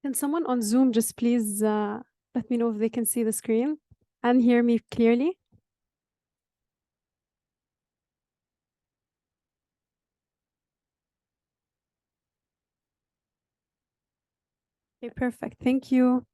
Can someone on Zoom just please let me know if they can see the screen and hear me clearly? Okay, perfect. Thank you.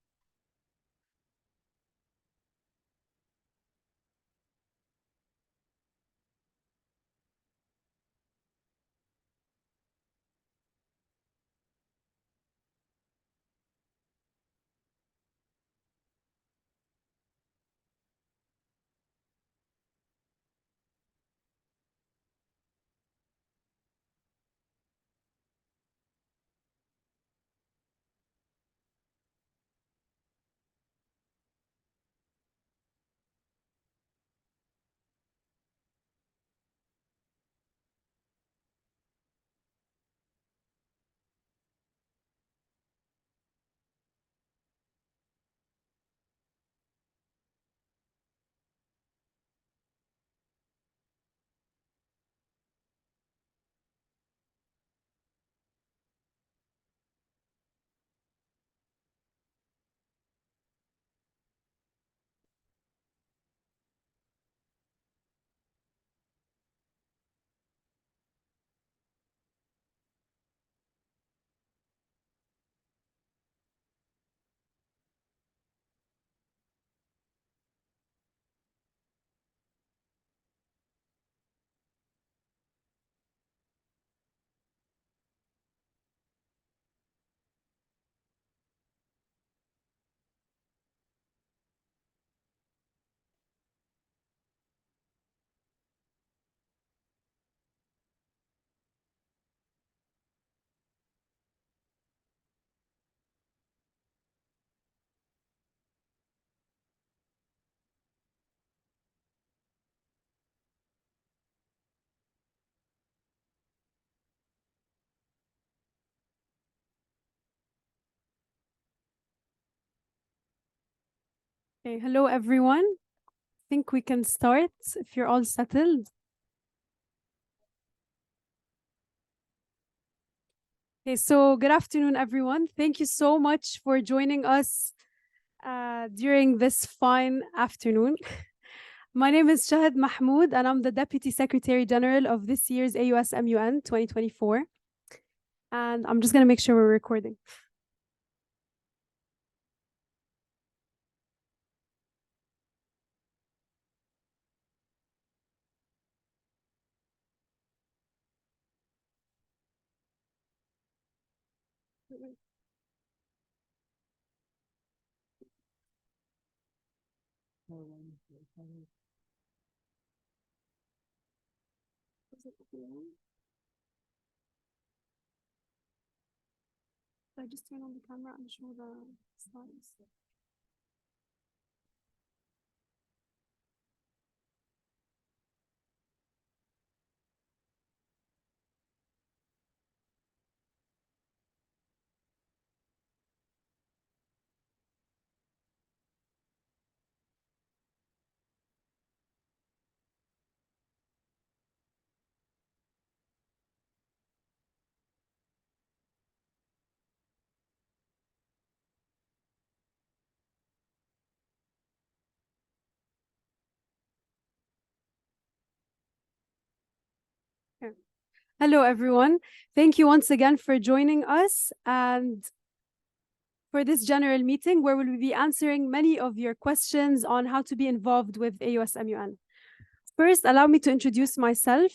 Okay, hello everyone. I think we can start if you're all settled. Okay, so good afternoon everyone. Thank you so much for joining us during this fine afternoon. My name is Shahid Mahmoud and I'm the Deputy Secretary General of this year's AUSMUN 2024. And I'm just going to make sure we're recording. I just turn on the camera and show the slides. Hello, everyone. Thank you once again for joining us and for this general meeting where we will be answering many of your questions on how to be involved with AUSMUN. First, allow me to introduce myself.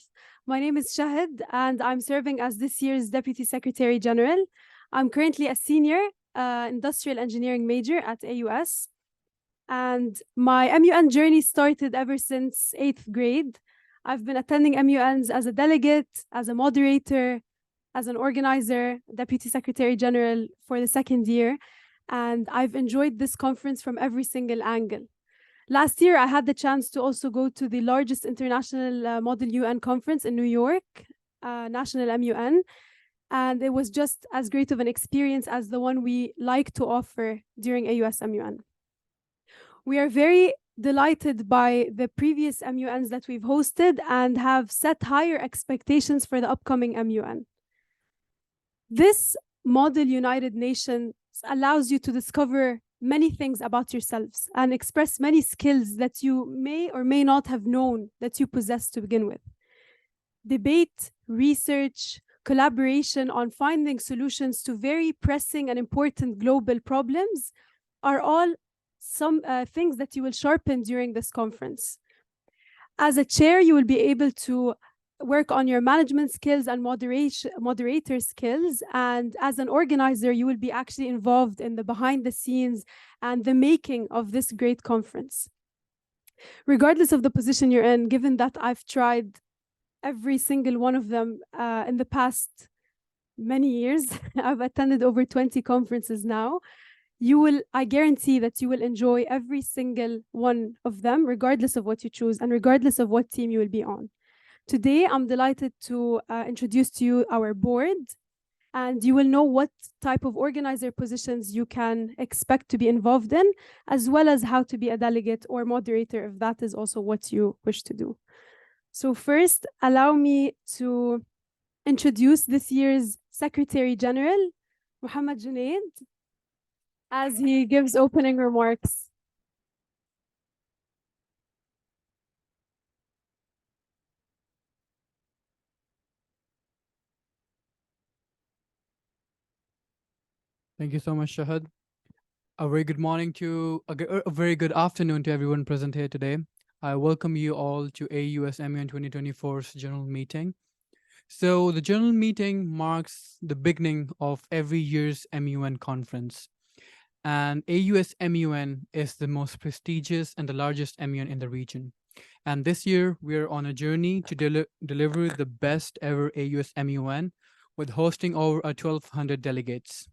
My name is Shahid and I'm serving as this year's Deputy Secretary General. I'm currently a senior industrial engineering major at AUS. And my MUN journey started ever since 8th grade. I've been attending MUNs as a delegate, as a moderator, as an organizer, Deputy Secretary General for the second year, and I've enjoyed this conference from every single angle. Last year, I had the chance to also go to the largest international Model UN conference in New York, National MUN, and it was just as great of an experience as the one we like to offer during AUSMUN. We are very delighted by the previous MUNs that we've hosted and have set higher expectations for the upcoming MUN. This Model United Nations allows you to discover many things about yourselves and express many skills that you may or may not have known that you possess to begin with. Debate, research, collaboration on finding solutions to very pressing and important global problems are all some things that you will sharpen during this conference. As a chair, you will be able to work on your management skills and moderator skills. And as an organizer, you will be actually involved in the behind the scenes and the making of this great conference. Regardless of the position you're in, given that I've tried every single one of them in the past many years, I've attended over 20 conferences now, I guarantee that you will enjoy every single one of them, regardless of what you choose and regardless of what team you will be on. Today, I'm delighted to introduce to you our board, and you will know what type of organizer positions you can expect to be involved in, as well as how to be a delegate or moderator if that is also what you wish to do. So first, allow me to introduce this year's Secretary General, Muhammad Junaid, as he gives opening remarks. Thank you so much, Shahad. A very good morning to a very good afternoon to everyone present here today. I welcome you all to AUSMUN 2024's general meeting. So the general meeting marks the beginning of every year's MUN conference. And AUSMUN is the most prestigious and the largest MUN in the region. And this year, we're on a journey to deliver the best ever AUSMUN with hosting over 1,200 delegates.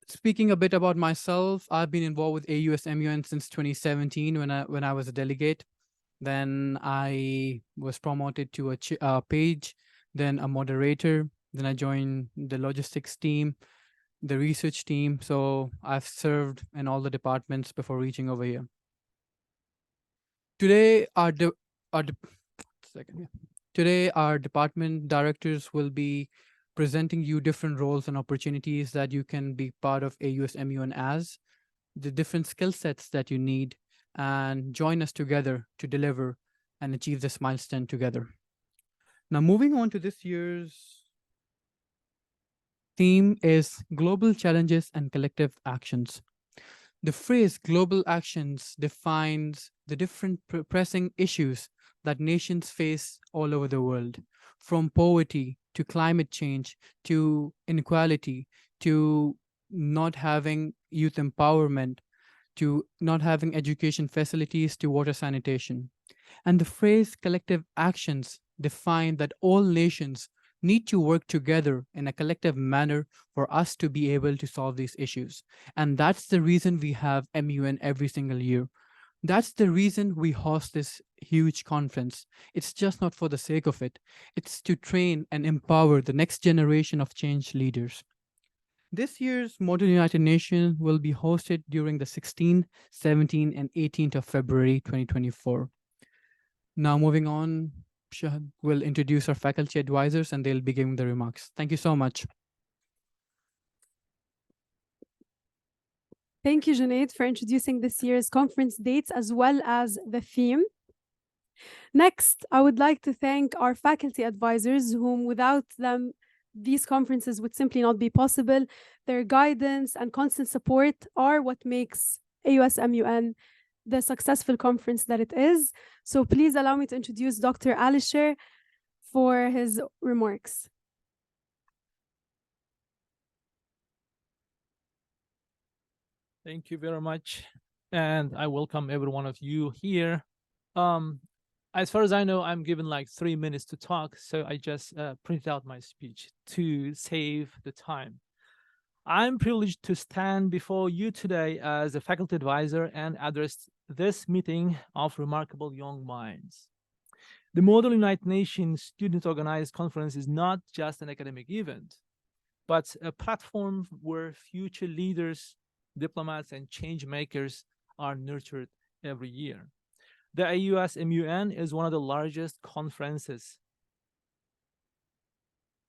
Speaking a bit about myself, I've been involved with AUSMUN since 2017 when I was a delegate. Then I was promoted to a page, then a moderator. Then I joined the logistics team, the research team. So I've served in all the departments before reaching over here. Today, Today, our department directors will be presenting you different roles and opportunities that you can be part of AUSMUN as, the different skill sets that you need, and join us together to deliver and achieve this milestone together. Now, moving on to this year's theme is Global Challenges and Collective Actions. The phrase global actions defines the different pressing issues that nations face all over the world, from poverty to climate change to inequality to not having youth empowerment to not having education facilities to water sanitation. And the phrase collective actions define that all nations need to work together in a collective manner for us to be able to solve these issues. And that's the reason we have MUN every single year. That's the reason we host this huge conference. It's just not for the sake of it. It's to train and empower the next generation of change leaders. This year's Model United Nations will be hosted during the 16th, 17th, and 18th of February 2024. Now moving on, Shahad will introduce our faculty advisors and they'll be giving the remarks. Thank you so much. Thank you, Junaid, for introducing this year's conference dates as well as the theme. Next, I would like to thank our faculty advisors, whom without them, these conferences would simply not be possible. Their guidance and constant support are what makes AUSMUN the successful conference that it is. So please allow me to introduce Dr. Alisher for his remarks. Thank you very much. And I welcome every one of you here. As far as I know, I'm given like 3 minutes to talk, so I just printed out my speech to save the time. I'm privileged to stand before you today as a faculty advisor and address this meeting of remarkable young minds. The Model United Nations Student Organized Conference is not just an academic event, but a platform where future leaders, diplomats, and change makers are nurtured every year. The AUSMUN is one of the largest conferences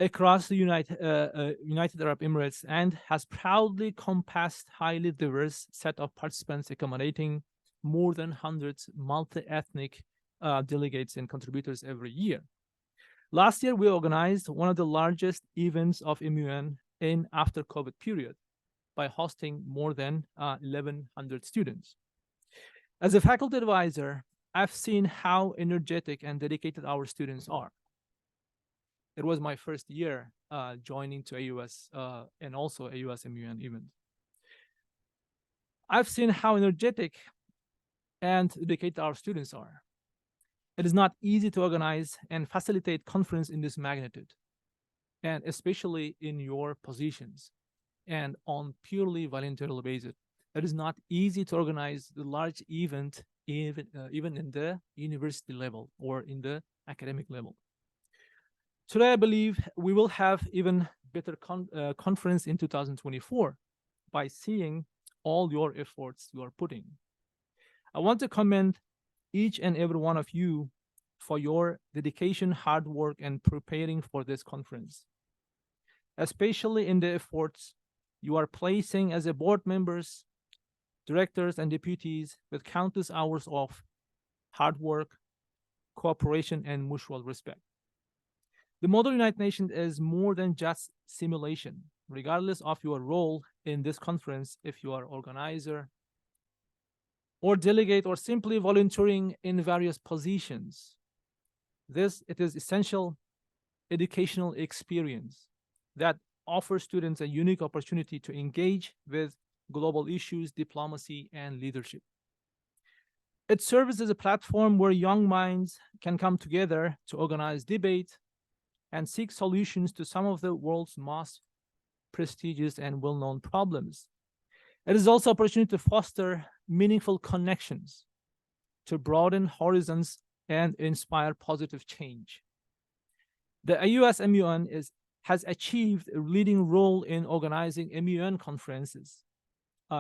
across the United Arab Emirates and has proudly compassed highly diverse set of participants accommodating more than 100 multi-ethnic delegates and contributors every year. Last year, we organized one of the largest events of MUN in after COVID period by hosting more than 1,100 students. As a faculty advisor, I've seen how energetic and dedicated our students are. It was my first year joining to AUS and also AUSMUN event. I've seen how energetic and dedicated our students are. It is not easy to organize and facilitate conference in this magnitude, and especially in your positions and on purely volunteer basis. It is not easy to organize the large event even in the university level or in the academic level. Today, I believe we will have even better conference in 2024 by seeing all your efforts you are putting. I want to commend each and every one of you for your dedication, hard work, and preparing for this conference, especially in the efforts you are placing as a board members, directors, and deputies with countless hours of hard work, cooperation, and mutual respect. The Model United Nations is more than just simulation. Regardless of your role in this conference, if you are organizer or delegate or simply volunteering in various positions, it is essential educational experience that offers students a unique opportunity to engage with global issues, diplomacy, and leadership. It serves as a platform where young minds can come together to organize debate and seek solutions to some of the world's most prestigious and well-known problems. It is also an opportunity to foster meaningful connections, to broaden horizons and inspire positive change. The AUSMUN has achieved a leading role in organizing MUN conferences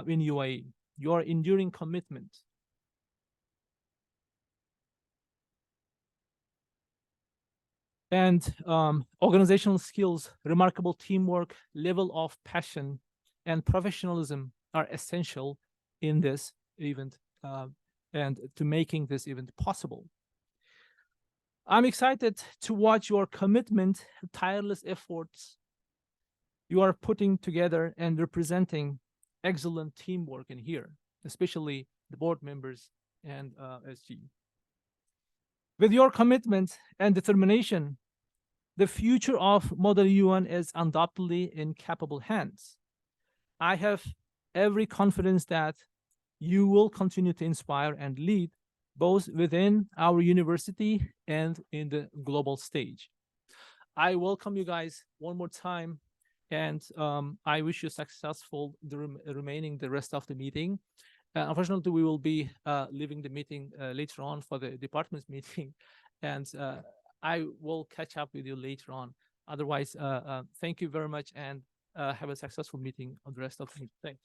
in UAE. Your enduring commitment and organizational skills, remarkable teamwork, level of passion, and professionalism are essential in this event and to making this event possible. I'm excited to watch your commitment, tireless efforts you are putting together and representing excellent teamwork in here, especially the board members and SG. With your commitment and determination, the future of Model UN is undoubtedly in capable hands. I have every confidence that you will continue to inspire and lead both within our university and in the global stage. I welcome you guys one more time, and I wish you successful remaining the rest of the meeting. Unfortunately, we will be leaving the meeting later on for the department's meeting, and I will catch up with you later on. Otherwise, thank you very much, and have a successful meeting on the rest of the meeting. Thanks.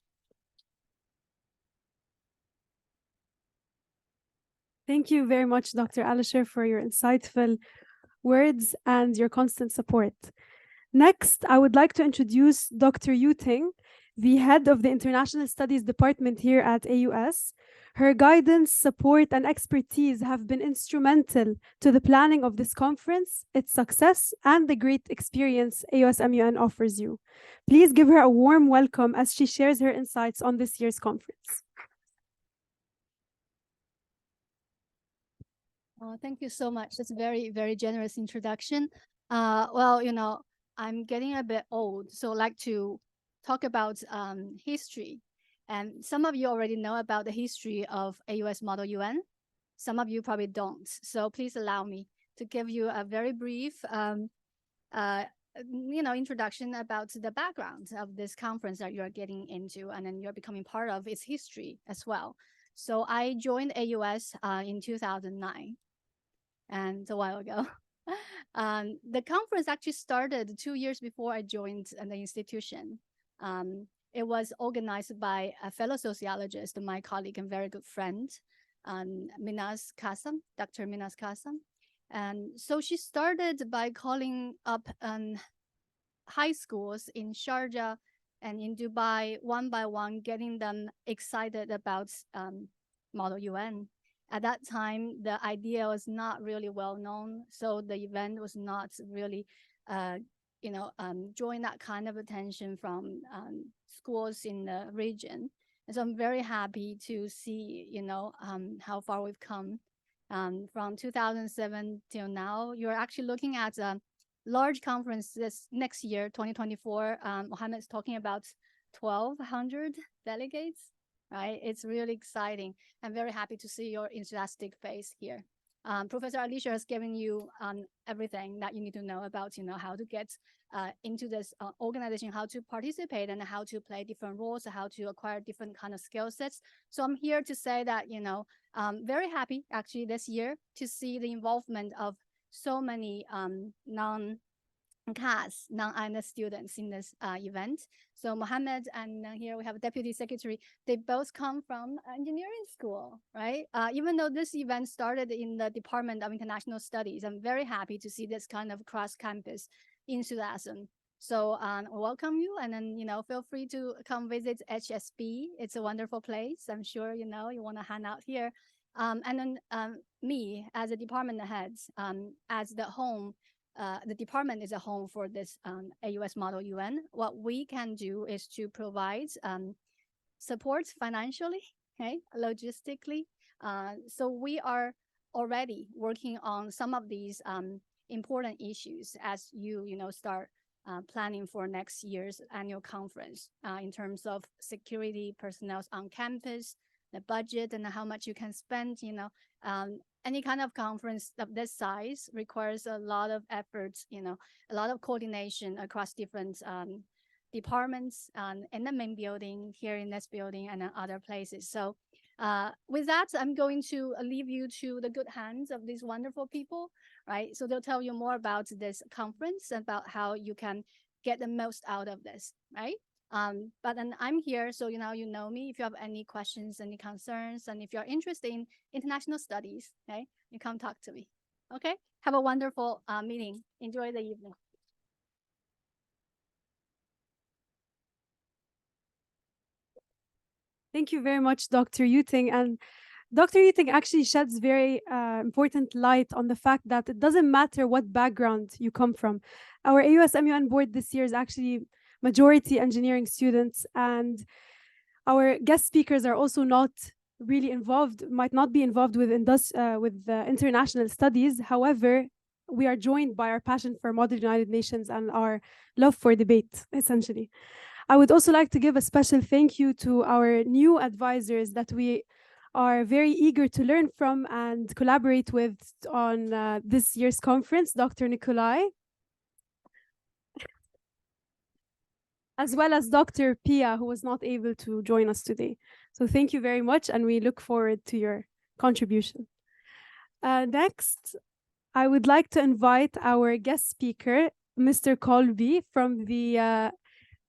Thank you very much, Dr. Alisher, for your insightful words and your constant support. Next, I would like to introduce Dr. Yu Ting, the head of the International Studies Department here at AUS. Her guidance, support, and expertise have been instrumental to the planning of this conference, its success, and the great experience AUSMUN offers you. Please give her a warm welcome as she shares her insights on this year's conference. Thank you so much. That's a very, very generous introduction. Well, you know, I'm getting a bit old, so I'd like to talk about history. And some of you already know about the history of AUS Model UN. Some of you probably don't. So please allow me to give you a very brief introduction about the background of this conference that you're getting into, and then you're becoming part of its history as well. So I joined AUS in 2009, and a while ago. The conference actually started 2 years before I joined the institution. It was organized by a fellow sociologist, my colleague and very good friend, Minaz Kasam, Dr. Minaz Kasam. And so she started by calling up high schools in Sharjah and in Dubai, one by one, getting them excited about Model UN. At that time, the idea was not really well known, so the event was not really, drawing that kind of attention from schools in the region. And so I'm very happy to see, how far we've come. From 2007 till now, you're actually looking at a large conference this next year, 2024. Mohammed is talking about 1,200 delegates, right? It's really exciting. I'm very happy to see your enthusiastic face here. Professor Alicia has given you everything that you need to know about, how to get into this organization, how to participate, and how to play different roles, how to acquire different kind of skill sets. So I'm here to say that, very happy actually this year to see the involvement of so many non-CAS, non-INS students in this event. So Mohammed and here we have a deputy secretary. They both come from engineering school, right? Even though this event started in the Department of International Studies, I'm very happy to see this kind of cross-campus enthusiasm. So welcome you, and then feel free to come visit HSB. It's a wonderful place. I'm sure you want to hang out here. And then me as a department head, as the home. The department is a home for this AUS Model UN. What we can do is to provide support financially, okay, logistically. So we are already working on some of these important issues as you start planning for next year's annual conference in terms of security personnel on campus, the budget, and how much you can spend. Any kind of conference of this size requires a lot of efforts, a lot of coordination across different departments in the main building, here in this building, and other places. So with that, I'm going to leave you to the good hands of these wonderful people, right? So they'll tell you more about this conference, about how you can get the most out of this, right? But then I'm here, so you know me. If you have any questions, any concerns, and if you're interested in international studies, okay, you come talk to me. Okay, have a wonderful meeting. Enjoy the evening. Thank you very much, Dr. Yuting. And Dr. Yuting actually sheds very important light on the fact that it doesn't matter what background you come from. Our AUSMUN board this year is actually majority engineering students, and our guest speakers are also not really involved, might not be involved with international studies. However, we are joined by our passion for modern United Nations and our love for debate, essentially. I would also like to give a special thank you to our new advisors that we are very eager to learn from and collaborate with on this year's conference, Dr. Nikolai, as well as Dr. Pia, who was not able to join us today. So thank you very much, and we look forward to your contribution. Next, I would like to invite our guest speaker, Mr. Colby from the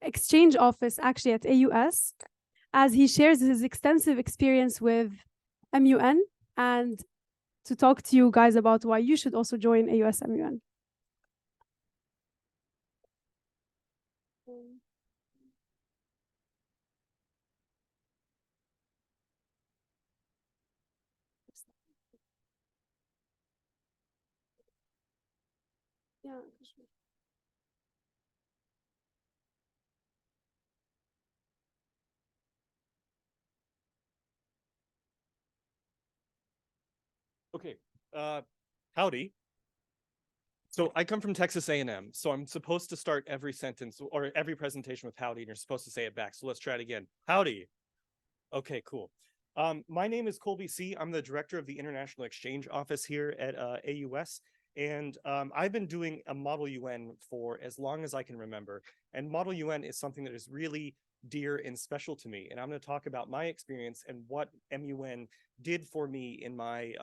exchange office actually at AUS, as he shares his extensive experience with MUN and to talk to you guys about why you should also join AUSMUN. Yeah. Okay, howdy. So I come from Texas A&M, so I'm supposed to start every sentence or every presentation with howdy, and you're supposed to say it back. So let's try it again. Howdy. Okay, cool. My name is Colby C. I'm the director of the International Exchange Office here at AUS, and I've been doing a Model UN for as long as I can remember. And Model UN is something that is really dear and special to me. And I'm going to talk about my experience and what MUN did for me in my,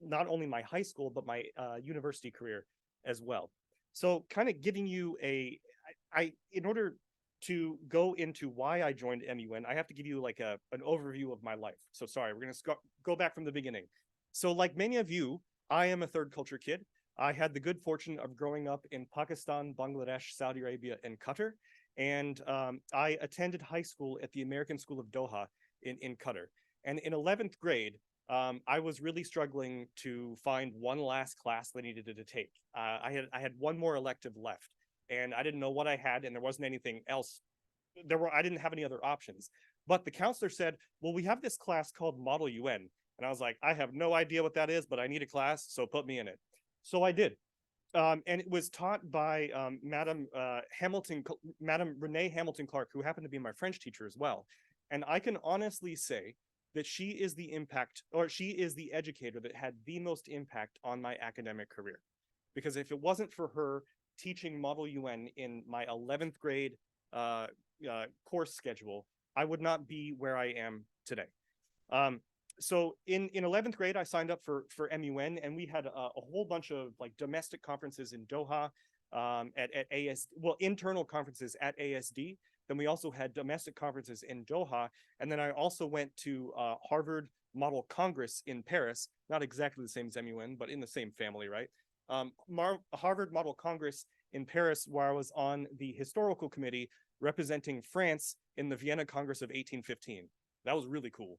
not only my high school, but my university career as well. So kind of giving you in order to go into why I joined MUN, I have to give you like an overview of my life. So sorry, we're going to go back from the beginning. So like many of you, I am a third culture kid. I had the good fortune of growing up in Pakistan, Bangladesh, Saudi Arabia, and Qatar. And I attended high school at the American School of Doha in Qatar. And in 11th grade, I was really struggling to find one last class that I needed to take. I had one more elective left, and I didn't know what I had, and there wasn't anything else. I didn't have any other options. But the counselor said, well, we have this class called Model UN. And I was like, I have no idea what that is, but I need a class, so put me in it. So I did. And it was taught by Madam Renee Hamilton Clark, who happened to be my French teacher as well. And I can honestly say that she is the educator that had the most impact on my academic career. Because if it wasn't for her teaching Model UN in my 11th grade course schedule, I would not be where I am today. So in 11th grade, I signed up for MUN, and we had a whole bunch of like domestic conferences in Doha, internal conferences at ASD. Then we also had domestic conferences in Doha. And then I also went to Harvard Model Congress in Paris, not exactly the same as MUN, but in the same family, right? Harvard Model Congress in Paris, where I was on the historical committee representing France in the Vienna Congress of 1815. That was really cool.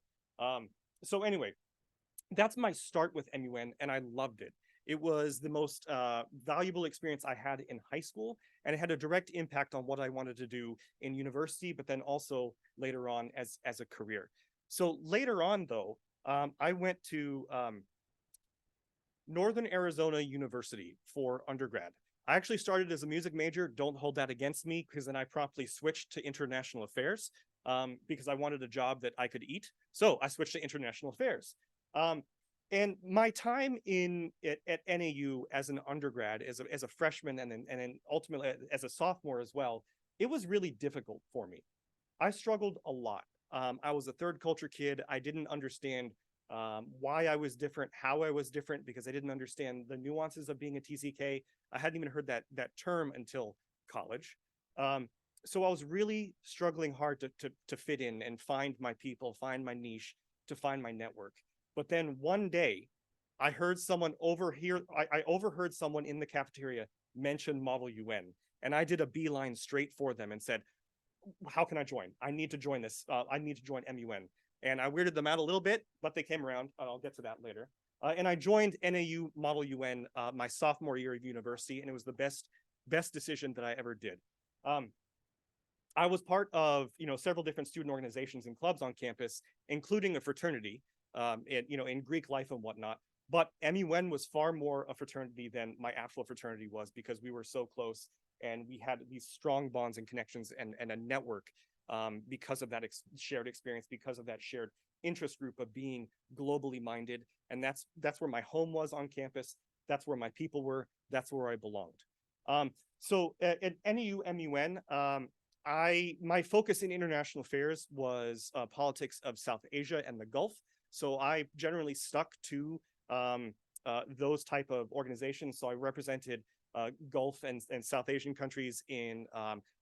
So anyway, that's my start with MUN, and I loved it. It was the most valuable experience I had in high school, and it had a direct impact on what I wanted to do in university, but then also later on as a career. So later on, though, I went to Northern Arizona University for undergrad. I actually started as a music major. Don't hold that against me, because then I promptly switched to international affairs because I wanted a job that I could eat. So I switched to international affairs. And my time at NAU as an undergrad, as a freshman, and then ultimately as a sophomore as well, it was really difficult for me. I struggled a lot. I was a third culture kid. I didn't understand why I was different, how I was different, because I didn't understand the nuances of being a TCK. I hadn't even heard that term until college. So I was really struggling hard to fit in and find my people, find my niche, to find my network. But then one day, I overheard someone in the cafeteria mention Model UN, and I did a beeline straight for them and said, how can I join? I need to join this. I need to join MUN. And I weirded them out a little bit, but they came around. I'll get to that later. And I joined NAU Model UN my sophomore year of university, and it was the best decision that I ever did. I was part of several different student organizations and clubs on campus, including a fraternity, in Greek life and whatnot. But MUN was far more a fraternity than my actual fraternity was, because we were so close and we had these strong bonds and connections and a network because of that shared experience, because of that shared interest group of being globally minded. And that's where my home was on campus. That's where my people were. That's where I belonged. So at NAU MUN, my focus in international affairs was politics of South Asia and the Gulf. So I generally stuck to those type of organizations. So I represented Gulf and South Asian countries in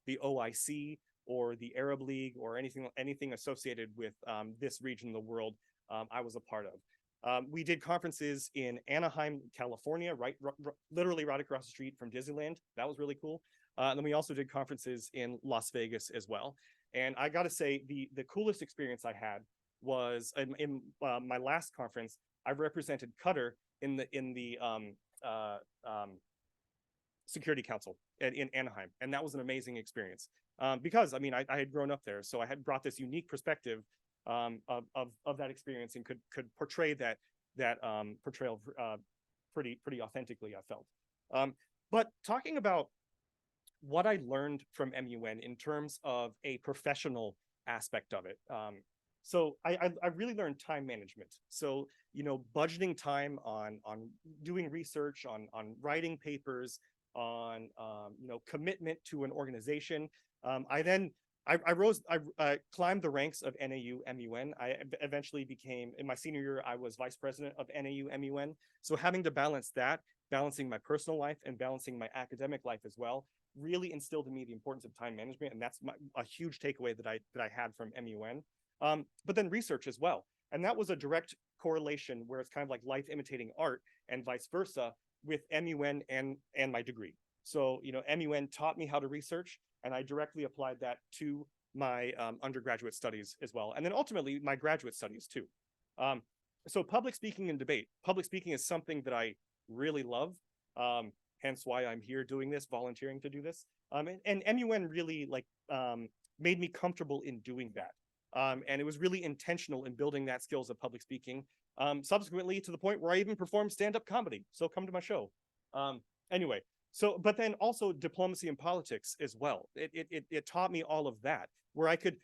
the OIC or the Arab League or anything associated with this region of the world. I was a part of. We did conferences in Anaheim, California, literally right across the street from Disneyland. That was really cool. And then we also did conferences in Las Vegas as well. And I got to say, the coolest experience I had was in my last conference. I represented Qatar in the Security Council in Anaheim, and that was an amazing experience because I had grown up there, so I had brought this unique perspective of that experience and could portray that portrayal pretty authentically, I felt. But talking about what I learned from MUN in terms of a professional aspect of it. So I really learned time management. So, budgeting time on doing research, on writing papers, on, commitment to an organization. I climbed the ranks of NAU MUN. I eventually became, in my senior year, I was vice president of NAU MUN. So having to balance that, balancing my personal life and balancing my academic life as well, really instilled in me the importance of time management. And that's a huge takeaway that I had from MUN. But then research as well. And that was a direct correlation where it's kind of like life imitating art and vice versa. with MUN and my degree. So, MUN taught me how to research, and I directly applied that to my undergraduate studies as well. And then ultimately my graduate studies too. So public speaking and debate. Public speaking is something that I really love. Hence why I'm here doing this, volunteering to do this. And MUN really made me comfortable in doing that. And it was really intentional in building that skills of public speaking. Subsequently to the point where I even performed stand-up comedy. So come to my show. Anyway, so, but then also diplomacy and politics as well. It taught me all of that, where I could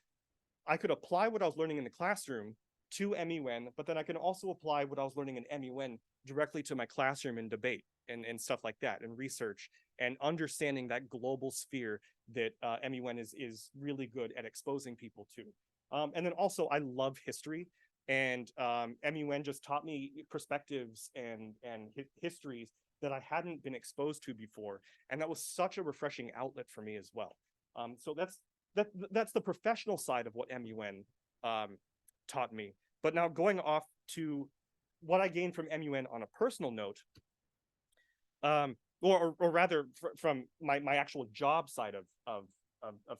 apply what I was learning in the classroom to MUN, but then I can also apply what I was learning in MUN directly to my classroom in debate and stuff like that, and research and understanding that global sphere that MUN is really good at exposing people to. And then also I love history, and MUN just taught me perspectives and histories that I hadn't been exposed to before. And that was such a refreshing outlet for me as well. So that's the professional side of what MUN taught me. But now going off to what I gained from MUN on a personal note, or rather from my actual job side of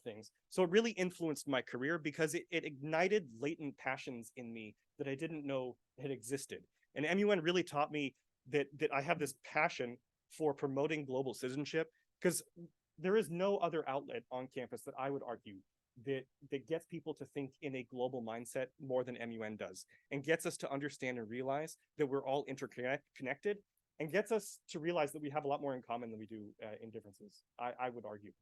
things. So it really influenced my career because it ignited latent passions in me that I didn't know had existed. And MUN really taught me that I have this passion for promoting global citizenship, because there is no other outlet on campus that I would argue that gets people to think in a global mindset more than MUN does, and gets us to understand and realize that we're all interconnected, and gets us to realize that we have a lot more in common than we do in differences, I would argue.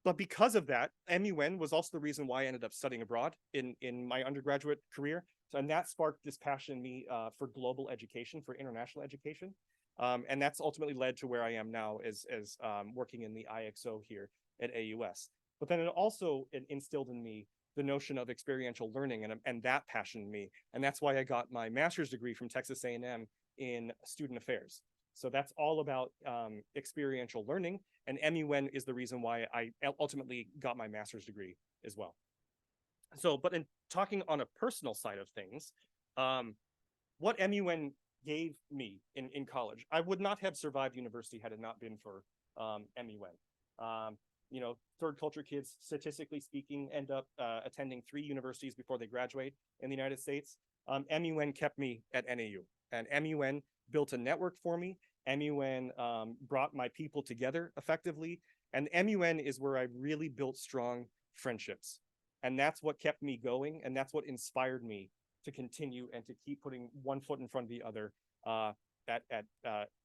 But because of that, MUN was also the reason why I ended up studying abroad in my undergraduate career. So, and that sparked this passion in me for global education, for international education. And that's ultimately led to where I am now as working in the IXO here at AUS. But then it also instilled in me the notion of experiential learning and that passion in me. And that's why I got my master's degree from Texas A&M in student affairs. So that's all about experiential learning. And MUN is the reason why I ultimately got my master's degree as well. So, but in talking on a personal side of things, what MUN gave me in college, I would not have survived university had it not been for MUN. Third culture kids, statistically speaking, end up attending 3 universities before they graduate in the United States. MUN kept me at NAU, and MUN built a network for me. MUN brought my people together effectively, and MUN is where I really built strong friendships. And that's what kept me going, and that's what inspired me to continue and to keep putting one foot in front of the other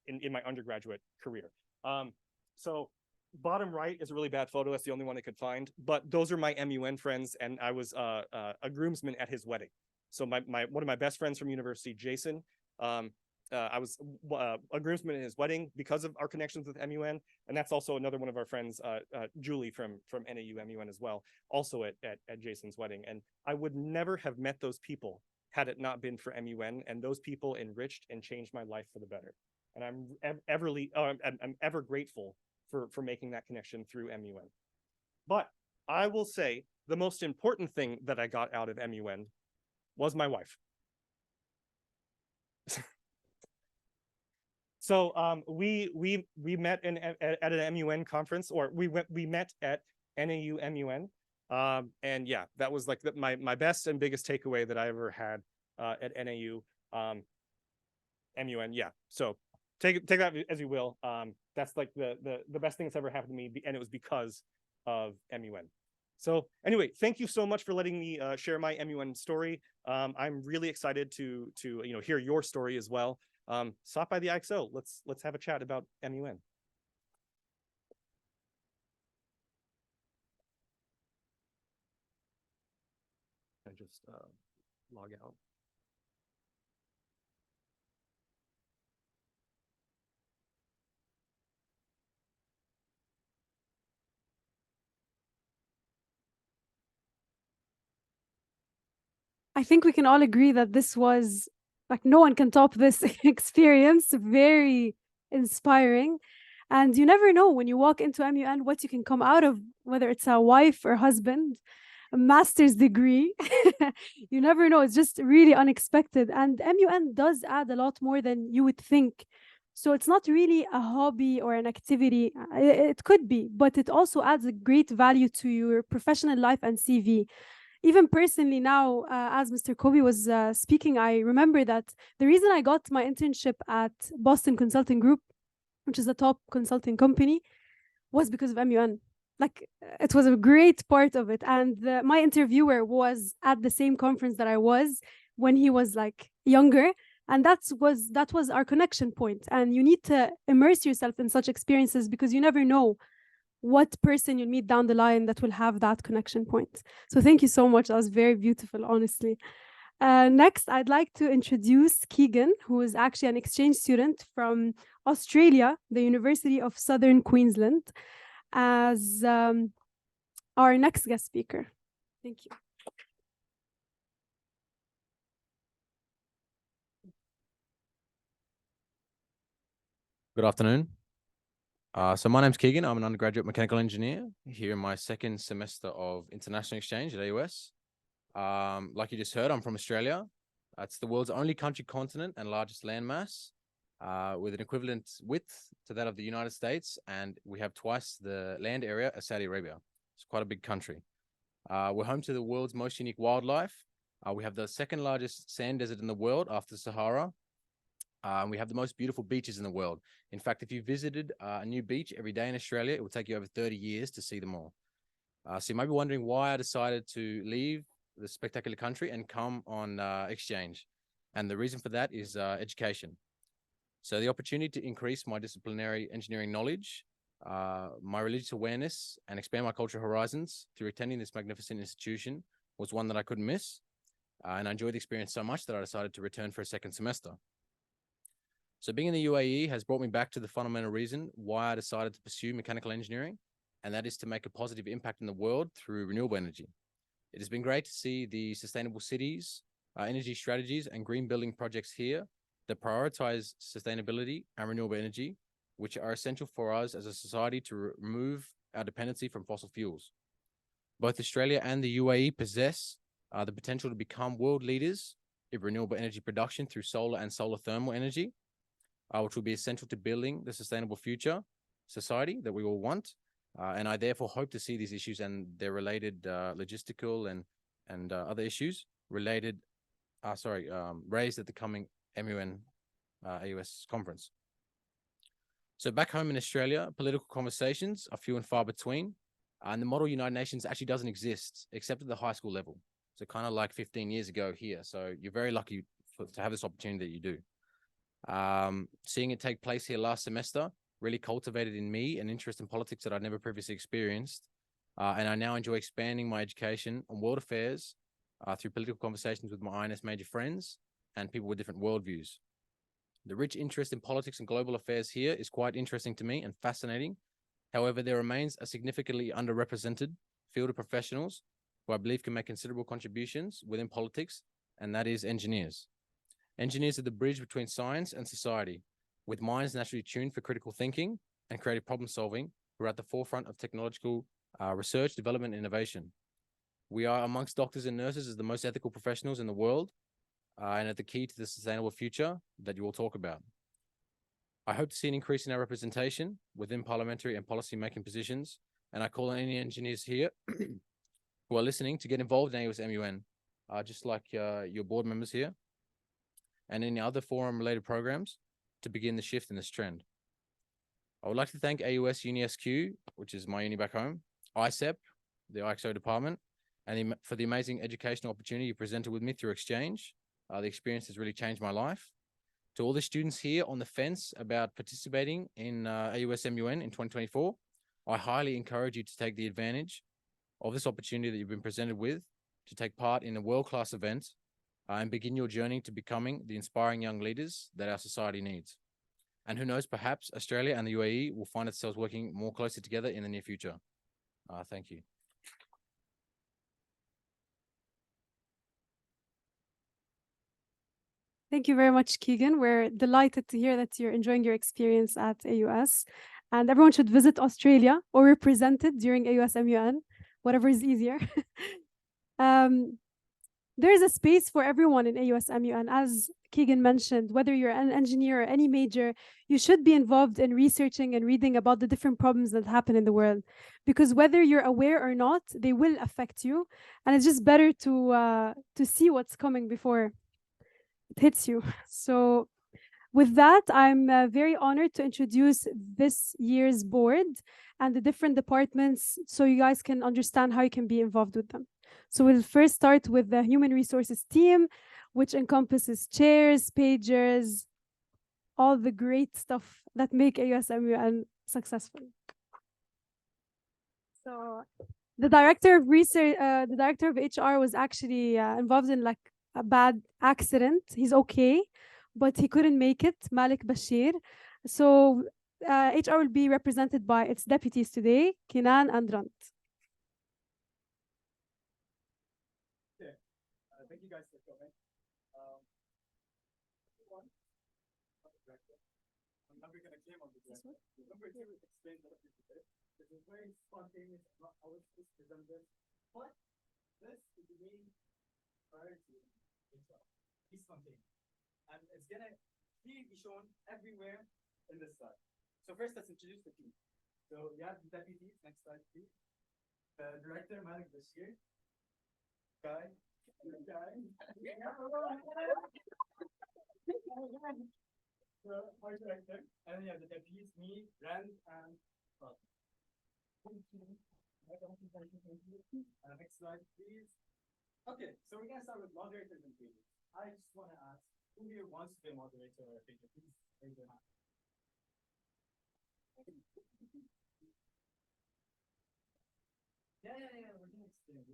in my undergraduate career. So bottom right is a really bad photo. That's the only one I could find. But those are my MUN friends, and I was a groomsman at his wedding. So one of my best friends from university, Jason, I was a groomsman at his wedding because of our connections with MUN, and that's also another one of our friends, Julie from NAU MUN as well, also at Jason's wedding. And I would never have met those people had it not been for MUN, and those people enriched and changed my life for the better. And I'm ever grateful for making that connection through MUN. But I will say the most important thing that I got out of MUN was my wife. So we met at an MUN conference, or we met at NAU MUN, and yeah, that was like my best and biggest takeaway that I ever had at NAU MUN. Yeah, so take that as you will. That's like the best thing that's ever happened to me, and it was because of MUN. So anyway, thank you so much for letting me share my MUN story. I'm really excited to hear your story as well. Stop by the IXO. Let's have a chat about MUN. I just log out. I think we can all agree that this was, like, no one can top this experience. Very inspiring. And you never know when you walk into MUN what you can come out of, whether it's a wife or husband. a master's degree. You never know. It's just really unexpected. And MUN does add a lot more than you would think. So it's not really a hobby or an activity. It could be, but it also adds a great value to your professional life and CV. Even personally now, as Mr. Kobe was speaking, I remember that the reason I got my internship at Boston Consulting Group, which is a top consulting company, was because of MUN. Like, it was a great part of it. And my interviewer was at the same conference that I was when he was like younger. And that was our connection point. And you need to immerse yourself in such experiences because you never know what person you'll meet down the line that will have that connection point. So thank you so much. That was very beautiful, honestly. Next, I'd like to introduce Keegan, who is actually an exchange student from Australia, the University of Southern Queensland, as our next guest speaker. Thank you. Good afternoon. So my name's Keegan. I'm an undergraduate mechanical engineer here in my second semester of international exchange at AUS. Like you just heard, I'm from Australia. It's the world's only country continent and largest landmass, with an equivalent width to that of the United States, and we have twice the land area as Saudi Arabia. It's quite a big country. We're home to the world's most unique wildlife. We have the second largest sand desert in the world after Sahara. We have the most beautiful beaches in the world. In fact, if you visited a new beach every day in Australia, it will take you over 30 years to see them all. So you might be wondering why I decided to leave the spectacular country and come on exchange. And the reason for that is education. So the opportunity to increase my disciplinary engineering knowledge, my religious awareness, and expand my cultural horizons through attending this magnificent institution was one that I couldn't miss. And I enjoyed the experience so much that I decided to return for a second semester. So being in the UAE has brought me back to the fundamental reason why I decided to pursue mechanical engineering, and that is to make a positive impact in the world through renewable energy. It has been great to see the sustainable cities, energy strategies, and green building projects here that prioritize sustainability and renewable energy, which are essential for us as a society to remove our dependency from fossil fuels. Both Australia and the UAE possess the potential to become world leaders in renewable energy production through solar and solar thermal energy, which will be essential to building the sustainable future society that we all want. And I therefore hope to see these issues and their related logistical and other issues related, raised at the coming MUN AUS conference. So back home in Australia, political conversations are few and far between, and the model United Nations actually doesn't exist except at the high school level. So kind of like 15 years ago here. So you're very lucky to have this opportunity that you do. Seeing it take place here last semester really cultivated in me an interest in politics that I'd never previously experienced. And I now enjoy expanding my education on world affairs through political conversations with my INS major friends and people with different worldviews. The rich interest in politics and global affairs here is quite interesting to me and fascinating. However, there remains a significantly underrepresented field of professionals who I believe can make considerable contributions within politics, and that is engineers. Engineers are the bridge between science and society, with minds naturally tuned for critical thinking and creative problem solving, who are at the forefront of technological research, development, and innovation. We are amongst doctors and nurses as the most ethical professionals in the world, and at the key to the sustainable future that you will talk about. I hope to see an increase in our representation within parliamentary and policy-making positions, and I call on any engineers here who are listening to get involved in AUSMUN, just like your board members here, and any other forum-related programs to begin the shift in this trend. I would like to thank AUS UniSQ, which is my uni back home, ICEP, the IXO department, and for the amazing educational opportunity you presented with me through exchange. The experience has really changed my life. To all the students here on the fence about participating in AUSMUN in 2024, I highly encourage you to take the advantage of this opportunity that you've been presented with to take part in a world-class event and begin your journey to becoming the inspiring young leaders that our society needs. And who knows, perhaps Australia and the UAE will find itself working more closely together in the near future. Thank you. Thank you very much, Keegan. We're delighted to hear that you're enjoying your experience at AUS. And everyone should visit Australia or represent it during AUSMUN, whatever is easier. There is a space for everyone in AUSMUN. As Keegan mentioned, whether you're an engineer or any major, you should be involved in researching and reading about the different problems that happen in the world. Because whether you're aware or not, they will affect you. And it's just better to see what's coming before it hits you. So with that, I'm very honored to introduce this year's board and the different departments so you guys can understand how you can be involved with them. So we'll first start with the human resources team, which encompasses chairs, pagers, all the great stuff that make AUSMUN successful. So the director of research, the director of HR was actually involved in like a bad accident. He's okay, but he couldn't make it, Malik Bashir. So HR will be represented by its deputies today, Kinan and Rant. Thank you guys for coming. I'm never going to claim on the director. Number two, explain what it is. This is very spontaneous. I was just present this. But this is the main priority itself. Be spontaneous. And it's going to be shown everywhere in this slide. So first, let's introduce the team. So you have the deputies. Next slide, please. The director, Malik Bashir. Guy. So, our director, and then you have the deputies, me, Rand, and Rod. Next slide, please. Okay, so we're gonna start with moderators and pages. I just want to ask, who here wants to be a moderator or a pager? Please raise your hand. Yeah, we're gonna explain.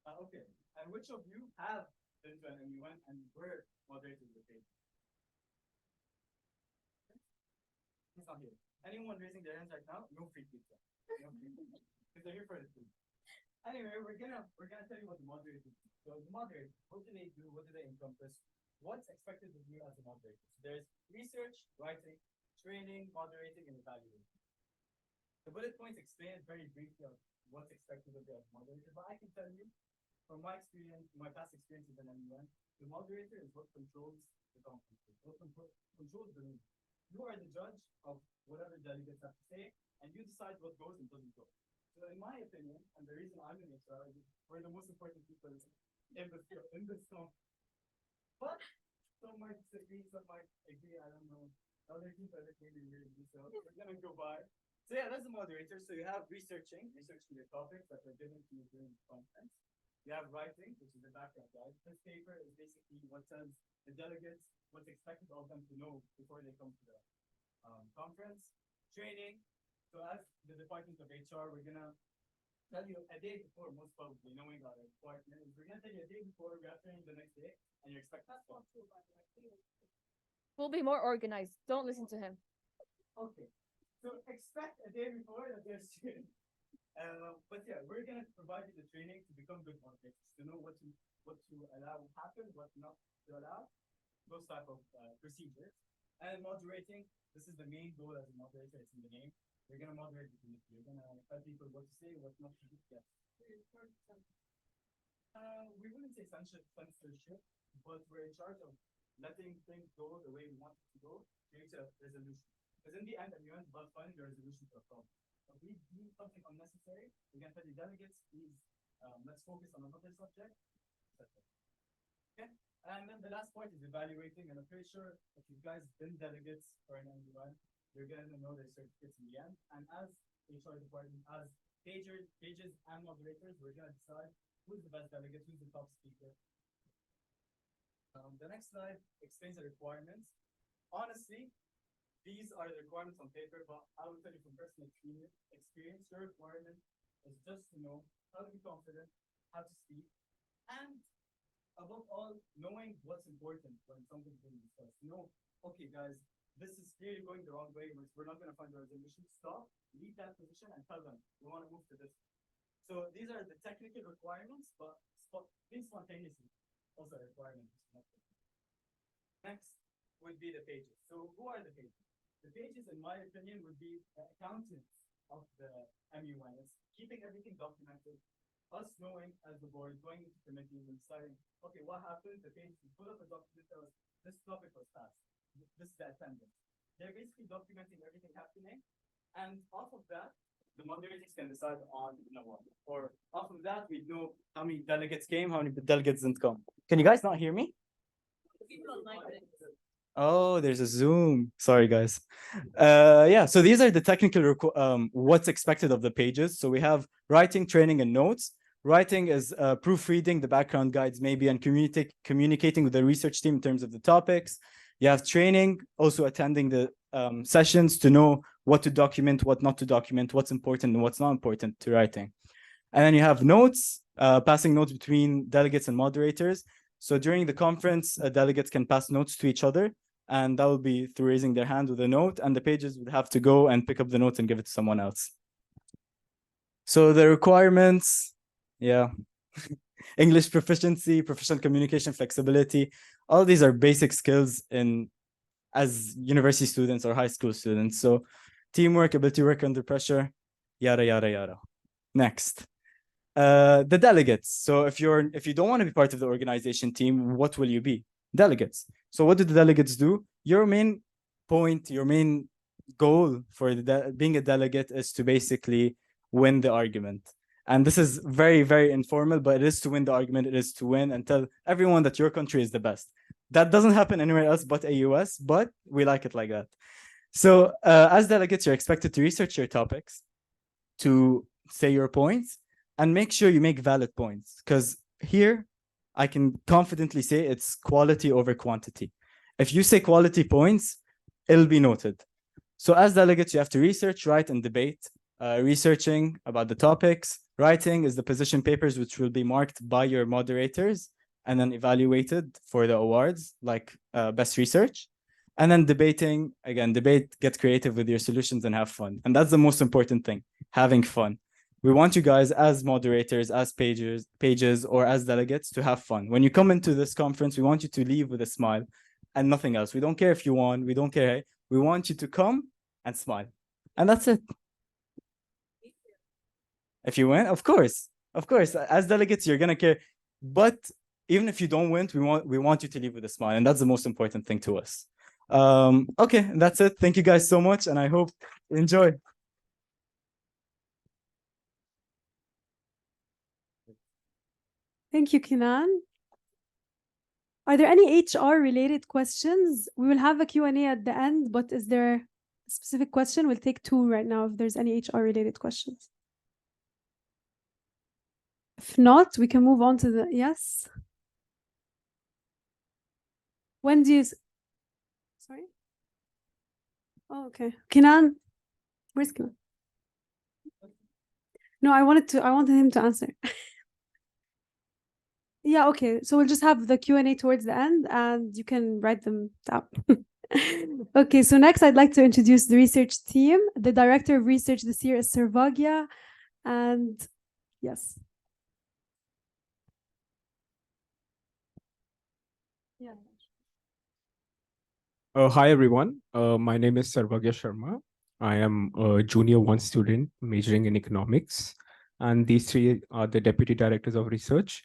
Okay, and which of you have been to an MUN and were moderators of the page? He's not here. Anyone raising their hands right now? No free pizza. No free pizza. Because they're here for the food. Anyway, we're gonna tell you what the moderators do. So the moderators, what do they do? What do they encompass? What's expected of you as a moderator? So there's research, writing, training, moderating, and evaluating. The bullet points explain very briefly of what's expected of you as a moderator, but I can tell you from my experience, my past experiences in MUN, the moderator is what controls the conference, what controls the room. You are the judge of whatever delegates have to say, and you decide what goes and doesn't go. So in my opinion, and the reason I'm in HR is we're the most important people in this conference. But some might disagree, some might agree, I don't know. Other people are maybe really so we're gonna go by. So yeah, that's the moderator. So you have researching the topics that are given to you during the conference. You have writing, which is the background, right? This paper is basically what tells the delegates what's expected of them to know before they come to the conference. Training. So as the Department of HR, we're gonna tell you a day before, most probably, knowing our department, we're gonna tell you a day before, we have training the next day, and you're expected to come. We'll be more organized. Don't listen to him. Okay. So expect a day before that there's training. But yeah, we're gonna provide you the training to become good moderators, to know what to allow happen, what not to allow, those type of procedures. And moderating, this is the main goal as a moderator, it's in the name. You're gonna moderate the committee. You're gonna tell people what to say, what not to do. Yeah. We wouldn't say censorship, but we're in charge of letting things go the way we want it to go, create a resolution. Because in the end, MUN is about finding the resolution to a problem. If we do something unnecessary, we can tell the delegates, please, let's focus on another subject, etc. Okay? And then the last point is evaluating, and I'm pretty sure if you guys been delegates for an MUN, you're going to know their certificates in the end. And as HR department, as pages and moderators, we're going to decide who's the best delegate, who's the top speaker. The next slide explains the requirements. Honestly, these are the requirements on paper, but I will tell you from personal experience, your requirement is just to know how to be confident, how to speak, and above all, knowing what's important when something's being discussed. Know, okay, guys, this is clearly going the wrong way. We're not going to find a resolution. Stop, leave that position, and tell them we want to move to this. So these are the technical requirements, but being spontaneously also a requirement. Next would be the pages. So who are the pages? The pages, in my opinion, would be the accountants of the MUN. It's keeping everything documented, us knowing as the board, going into committees and deciding, okay, what happened? The page is full of a document that was, this topic was passed. This is the attendance. They're basically documenting everything happening. And off of that, the moderators can decide on, what. Or off of that, we know how many delegates came, how many delegates didn't come. Can you guys not hear me? Oh, there's a Zoom. Sorry, guys. Yeah, so these are the technical what's expected of the pages. So we have writing, training, and notes. Writing is proofreading the background guides, maybe, and communicating with the research team in terms of the topics. You have training, also attending the sessions to know what to document, what not to document, what's important and what's not important to writing. And then you have notes, passing notes between delegates and moderators. So during the conference, delegates can pass notes to each other, and that will be through raising their hand with a note, and the pages would have to go and pick up the notes and give it to someone else. So the requirements, yeah, English proficiency, professional communication, flexibility, all these are basic skills as university students or high school students. So teamwork, ability to work under pressure, yada, yada, yada. Next. The delegates. So if you don't want to be part of the organization team, what will you be? Delegates. So what do the delegates do? Your main point, your main goal for being a delegate is to basically win the argument. And this is very, very informal, but it is to win the argument. It is to win and tell everyone that your country is the best. That doesn't happen anywhere else but AUS, but we like it like that. So as delegates, you're expected to research your topics, to say your points, and make sure you make valid points. Because here, I can confidently say it's quality over quantity. If you say quality points, it'll be noted. So as delegates, you have to research, write, and debate. Researching about the topics. Writing is the position papers, which will be marked by your moderators and then evaluated for the awards, like best research. And then debating, again, debate, get creative with your solutions and have fun. And that's the most important thing, having fun. We want you guys as moderators, as pages, or as delegates to have fun. When you come into this conference, we want you to leave with a smile and nothing else. We don't care if you won, we don't care. We want you to come and smile. And that's it. If you win, of course, as delegates, you're gonna care. But even if you don't win, we want you to leave with a smile, and that's the most important thing to us. Okay, that's it. Thank you guys so much, and I hope you enjoy. Thank you, Kinan. Are there any HR related questions? We will have a Q&A at the end, but is there a specific question? We'll take two right now if there's any HR related questions. If not, we can move on to the, yes? When do you, sorry? Oh, okay. Kinan, where's Kinan? No, I wanted him to answer. Yeah, okay. So we'll just have the Q&A towards the end and you can write them down. Okay, so next I'd like to introduce the research team. The director of research this year is Sarvagya. And yes. Yeah. Hi, everyone. My name is Sarvagya Sharma. I am a junior 1 student majoring in economics. And these three are the deputy directors of research.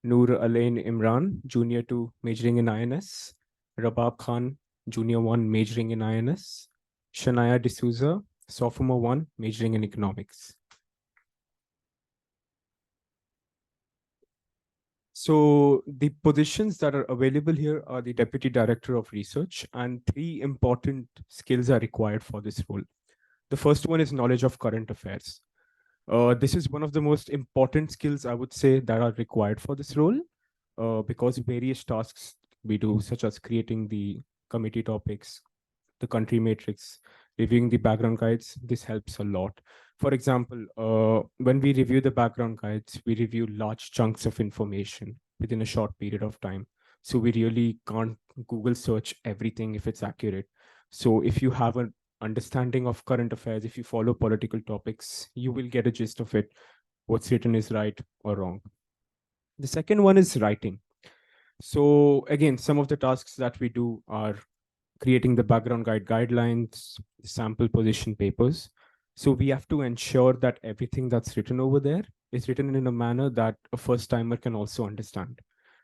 Noor Alain Imran, junior 2 majoring in INS. Rabab Khan, junior 1 majoring in INS. Shania D'Souza, sophomore 1 majoring in economics. So the positions that are available here are the Deputy Director of Research, and 3 important skills are required for this role. The first one is knowledge of current affairs. This is one of the most important skills, I would say, that are required for this role, because various tasks we do, such as creating the committee topics, the country matrix, reviewing the background guides, this helps a lot. For example, when we review the background guides, we review large chunks of information within a short period of time. So we really can't Google search everything if it's accurate. So if you have an understanding of current affairs, if you follow political topics, you will get a gist of it, what's written is right or wrong. The second one is writing. So again, some of the tasks that we do are creating the background guide guidelines, sample position papers. So we have to ensure that everything that's written over there is written in a manner that a first timer can also understand.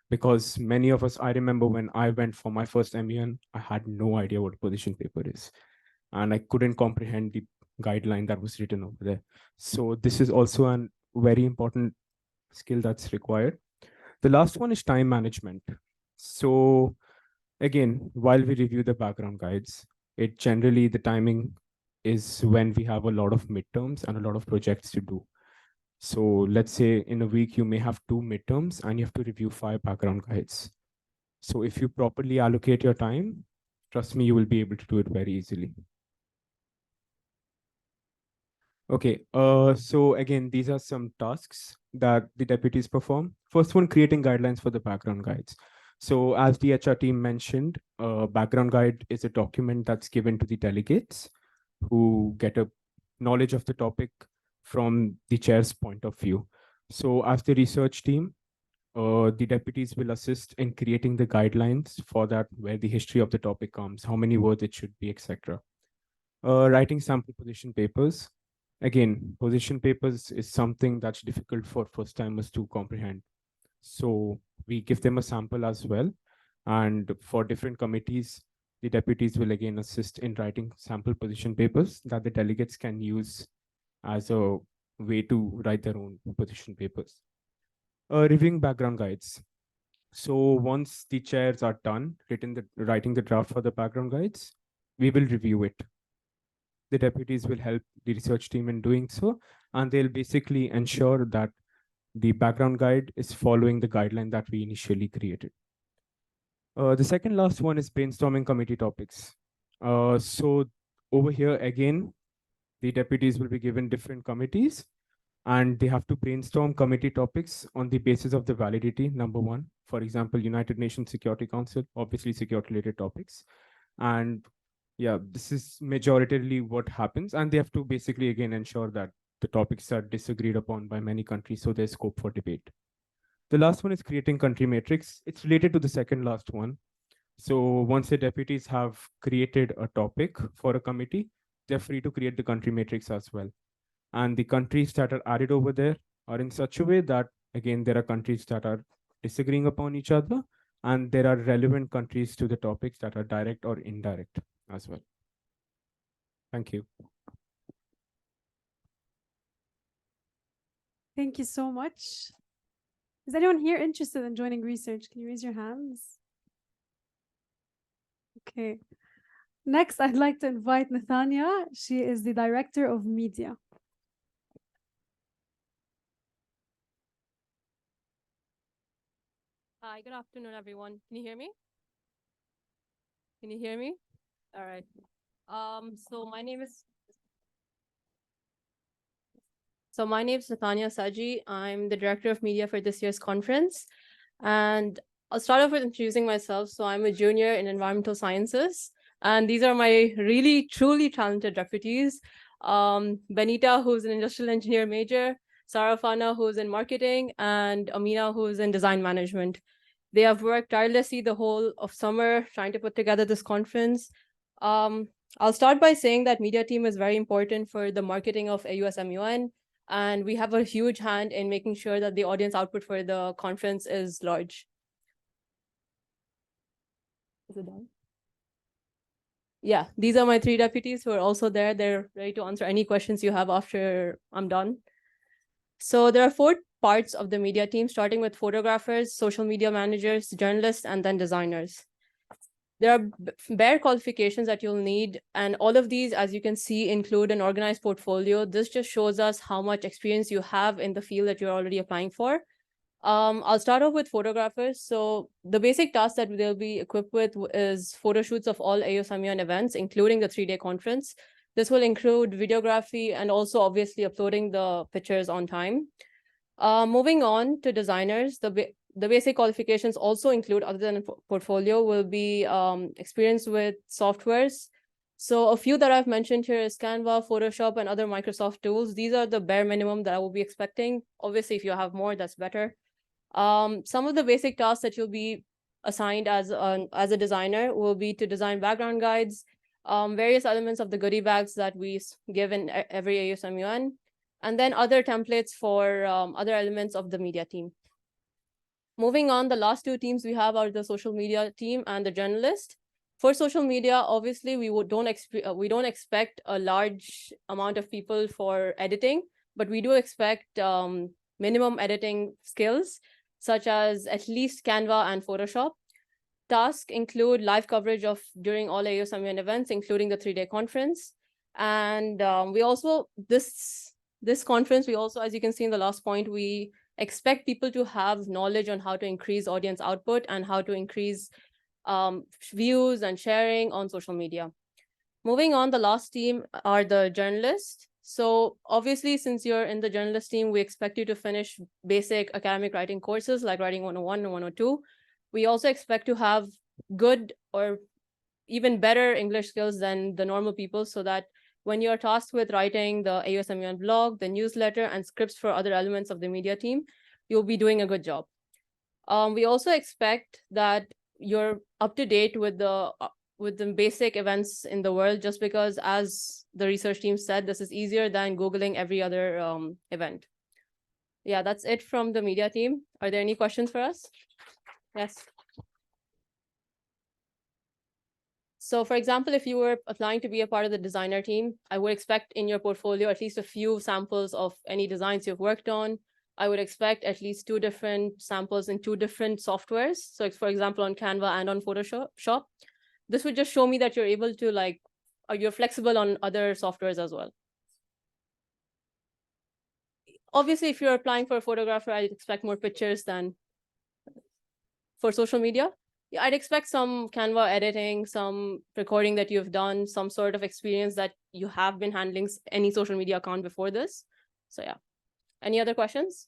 Because many of us, I remember when I went for my first MUN, I had no idea what a position paper is. And I couldn't comprehend the guideline that was written over there. So this is also a very important skill that's required. The last one is time management. So again, while we review the background guides, it generally, the timing is when we have a lot of midterms and a lot of projects to do. So let's say in a week, you may have 2 midterms and you have to review 5 background guides. So if you properly allocate your time, trust me, you will be able to do it very easily. Okay, so again, these are some tasks that the deputies perform. First one, creating guidelines for the background guides. So as the HR team mentioned, background guide is a document that's given to the delegates who get a knowledge of the topic from the chair's point of view. So as the research team, the deputies will assist in creating the guidelines for that, where the history of the topic comes, how many words it should be, etc. Writing sample position papers. Again, position papers is something that's difficult for first timers to comprehend. So we give them a sample as well. And for different committees, the deputies will again assist in writing sample position papers that the delegates can use as a way to write their own position papers. Reviewing background guides. So once the chairs are done, writing the draft for the background guides, we will review it. The deputies will help the research team in doing so, and they'll basically ensure that the background guide is following the guideline that we initially created. The second last one is brainstorming committee topics. So over here again, the deputies will be given different committees and they have to brainstorm committee topics on the basis of the validity, number one. For example, United Nations Security Council, obviously security related topics. And yeah, this is majoritarily what happens. And they have to basically again ensure that the topics are disagreed upon by many countries, so there's scope for debate. The last one is creating country matrix. It's related to the second last one. So once the deputies have created a topic for a committee, they're free to create the country matrix as well. And the countries that are added over there are in such a way that, again, there are countries that are disagreeing upon each other, and there are relevant countries to the topics that are direct or indirect as well. Thank you. Thank you so much. Is anyone here interested in joining research? Can you raise your hands? Okay. Next, I'd like to invite Nathania. She is the Director of Media. Hi, good afternoon, everyone. Can you hear me? Can you hear me? All right. So my name is Nathania Saji. I'm the Director of Media for this year's conference. And I'll start off with introducing myself. So I'm a junior in environmental sciences. And these are my really, truly talented deputies. Benita, who's an industrial engineer major, Sarafana, who's in marketing, and Amina, who's in design management. They have worked tirelessly the whole of summer trying to put together this conference. I'll start by saying that media team is very important for the marketing of AUSMUN, and we have a huge hand in making sure that the audience output for the conference is large. Is it done? Yeah, these are my 3 deputies who are also there. They're ready to answer any questions you have after I'm done. So there are 4 parts of the media team, starting with photographers, social media managers, journalists, and then designers. There are bare qualifications that you'll need, and all of these, as you can see, include an organized portfolio. This just shows us how much experience you have in the field that you're already applying for. I'll start off with photographers. So the basic task that they'll be equipped with is photo shoots of all AUSMUN events, including the 3-day conference. This will include videography and also obviously uploading the pictures on time. Moving on to designers, the basic qualifications also include, other than a portfolio, will be experience with softwares. So a few that I've mentioned here is Canva, Photoshop, and other Microsoft tools. These are the bare minimum that I will be expecting. Obviously, if you have more, that's better. Some of the basic tasks that you'll be assigned as a designer will be to design background guides, various elements of the goodie bags that we give in every AUSMUN, and then other templates for other elements of the media team. Moving on, the last two teams we have are the social media team and the journalist. For social media, obviously, we don't expect a large amount of people for editing, but we do expect minimum editing skills, such as at least Canva and Photoshop. Tasks include live coverage of during all AUSMUN events, including the 3-day conference. And we also, this conference, we also, as you can see in the last point, we expect people to have knowledge on how to increase audience output and how to increase views and sharing on social media. Moving on, the last team are the journalists. So obviously, since you're in the journalist team, we expect you to finish basic academic writing courses like Writing 101 and 102. We also expect to have good or even better English skills than the normal people, so that when you're tasked with writing the AUSMUN blog, the newsletter, and scripts for other elements of the media team, you'll be doing a good job. We also expect that you're up to date with the basic events in the world, just because, as the research team said, this is easier than Googling every other event. Yeah, that's it from the media team. Are there any questions for us? Yes. So for example, if you were applying to be a part of the designer team, I would expect in your portfolio at least a few samples of any designs you've worked on. I would expect at least 2 different samples in 2 different softwares. So for example, on Canva and on Photoshop. This would just show me that you're able to you're flexible on other softwares as well. Obviously, if you're applying for a photographer, I'd expect more pictures than for social media. Yeah, I'd expect some Canva editing, some recording that you've done, some sort of experience that you have been handling any social media account before this. So yeah. Any other questions?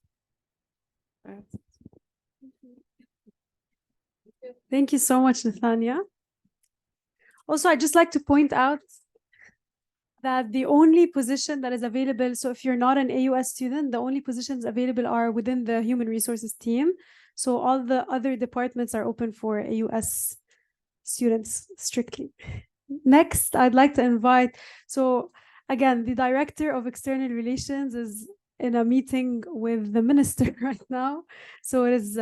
Thank you so much, Nathania. Also, I'd just like to point out that the only position that is available, so if you're not an AUS student, the only positions available are within the human resources team. So all the other departments are open for AUS students strictly. Next, I'd like to invite, so again, the Director of External Relations is in a meeting with the minister right now. So it is,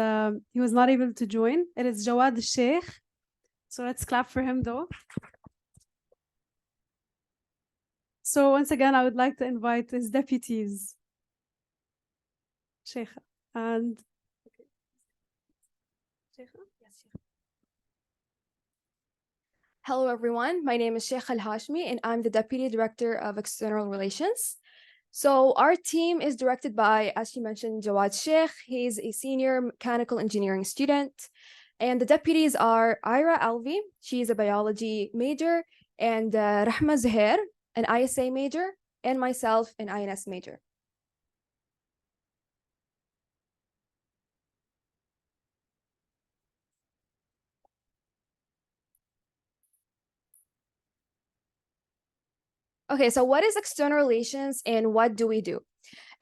he was not able to join. It is Jawad Sheikh. So let's clap for him though. So once again, I would like to invite his deputies, Sheikh and Hello, everyone. My name is Sheikh Al-Hashmi, and I'm the Deputy Director of External Relations. So our team is directed by, as she mentioned, Jawad Sheikh. He's a senior mechanical engineering student. And the deputies are Ira Alvi, she's a biology major, and Rahma Zuhair, an ISA major, and myself, an INS major. Okay, so what is external relations and what do we do?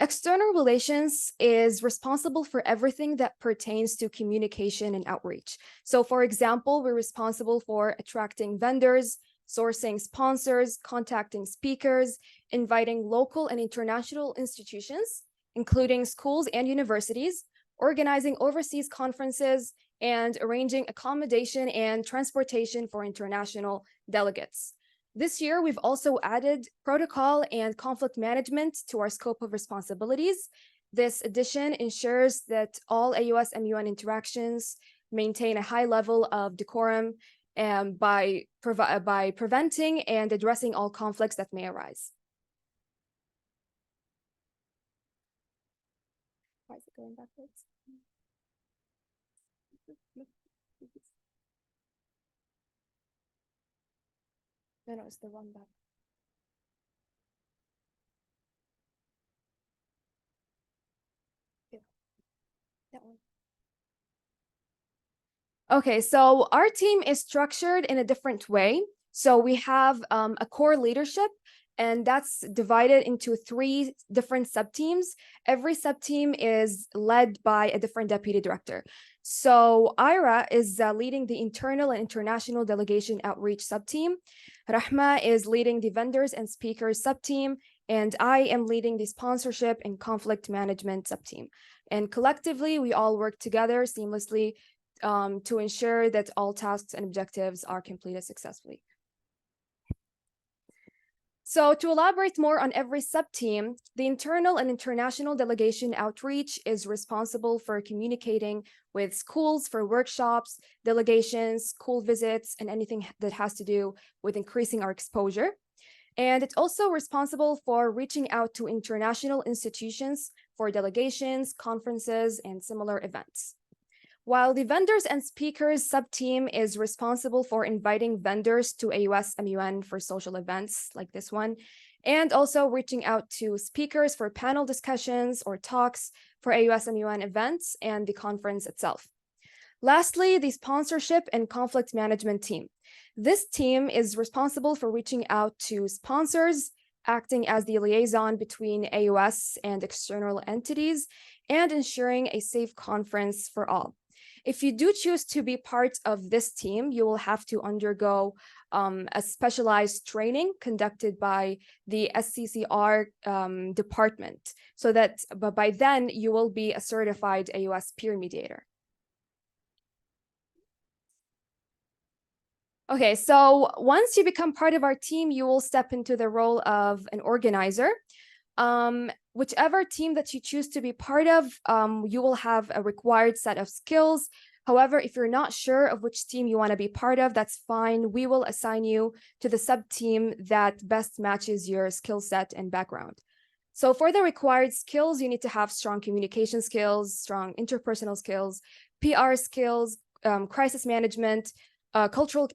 External relations is responsible for everything that pertains to communication and outreach. So for example, we're responsible for attracting vendors, sourcing sponsors, contacting speakers, inviting local and international institutions, including schools and universities, organizing overseas conferences, and arranging accommodation and transportation for international delegates. This year, we've also added protocol and conflict management to our scope of responsibilities. This addition ensures that all AUSMUN interactions maintain a high level of decorum by preventing and addressing all conflicts that may arise. Why is it going backwards? No, it's the one back. Yeah, that one. Okay, so our team is structured in a different way. So we have a core leadership, and that's divided into 3 different sub-teams. Every sub-team is led by a different deputy director. So Ira is leading the internal and international delegation outreach sub-team. Rahma is leading the vendors and speakers sub-team, and I am leading the sponsorship and conflict management sub-team. And collectively, we all work together seamlessly to ensure that all tasks and objectives are completed successfully. So to elaborate more on every sub-team, the internal and international delegation outreach is responsible for communicating with schools for workshops, delegations, school visits, and anything that has to do with increasing our exposure. And it's also responsible for reaching out to international institutions for delegations, conferences, and similar events. While the vendors and speakers sub-team is responsible for inviting vendors to AUSMUN for social events like this one, and also reaching out to speakers for panel discussions or talks for AUSMUN events and the conference itself. Lastly, the sponsorship and conflict management team. This team is responsible for reaching out to sponsors, acting as the liaison between AUS and external entities, and ensuring a safe conference for all. If you do choose to be part of this team, you will have to undergo a specialized training conducted by the SCCR department, so that by then you will be a certified AUS peer mediator. Okay, so once you become part of our team, you will step into the role of an organizer. Whichever team that you choose to be part of, you will have a required set of skills. However, if you're not sure of which team you want to be part of, that's fine. We will assign you to the sub-team that best matches your skill set and background. So for the required skills, you need to have strong communication skills, strong interpersonal skills, PR skills, crisis management, cultural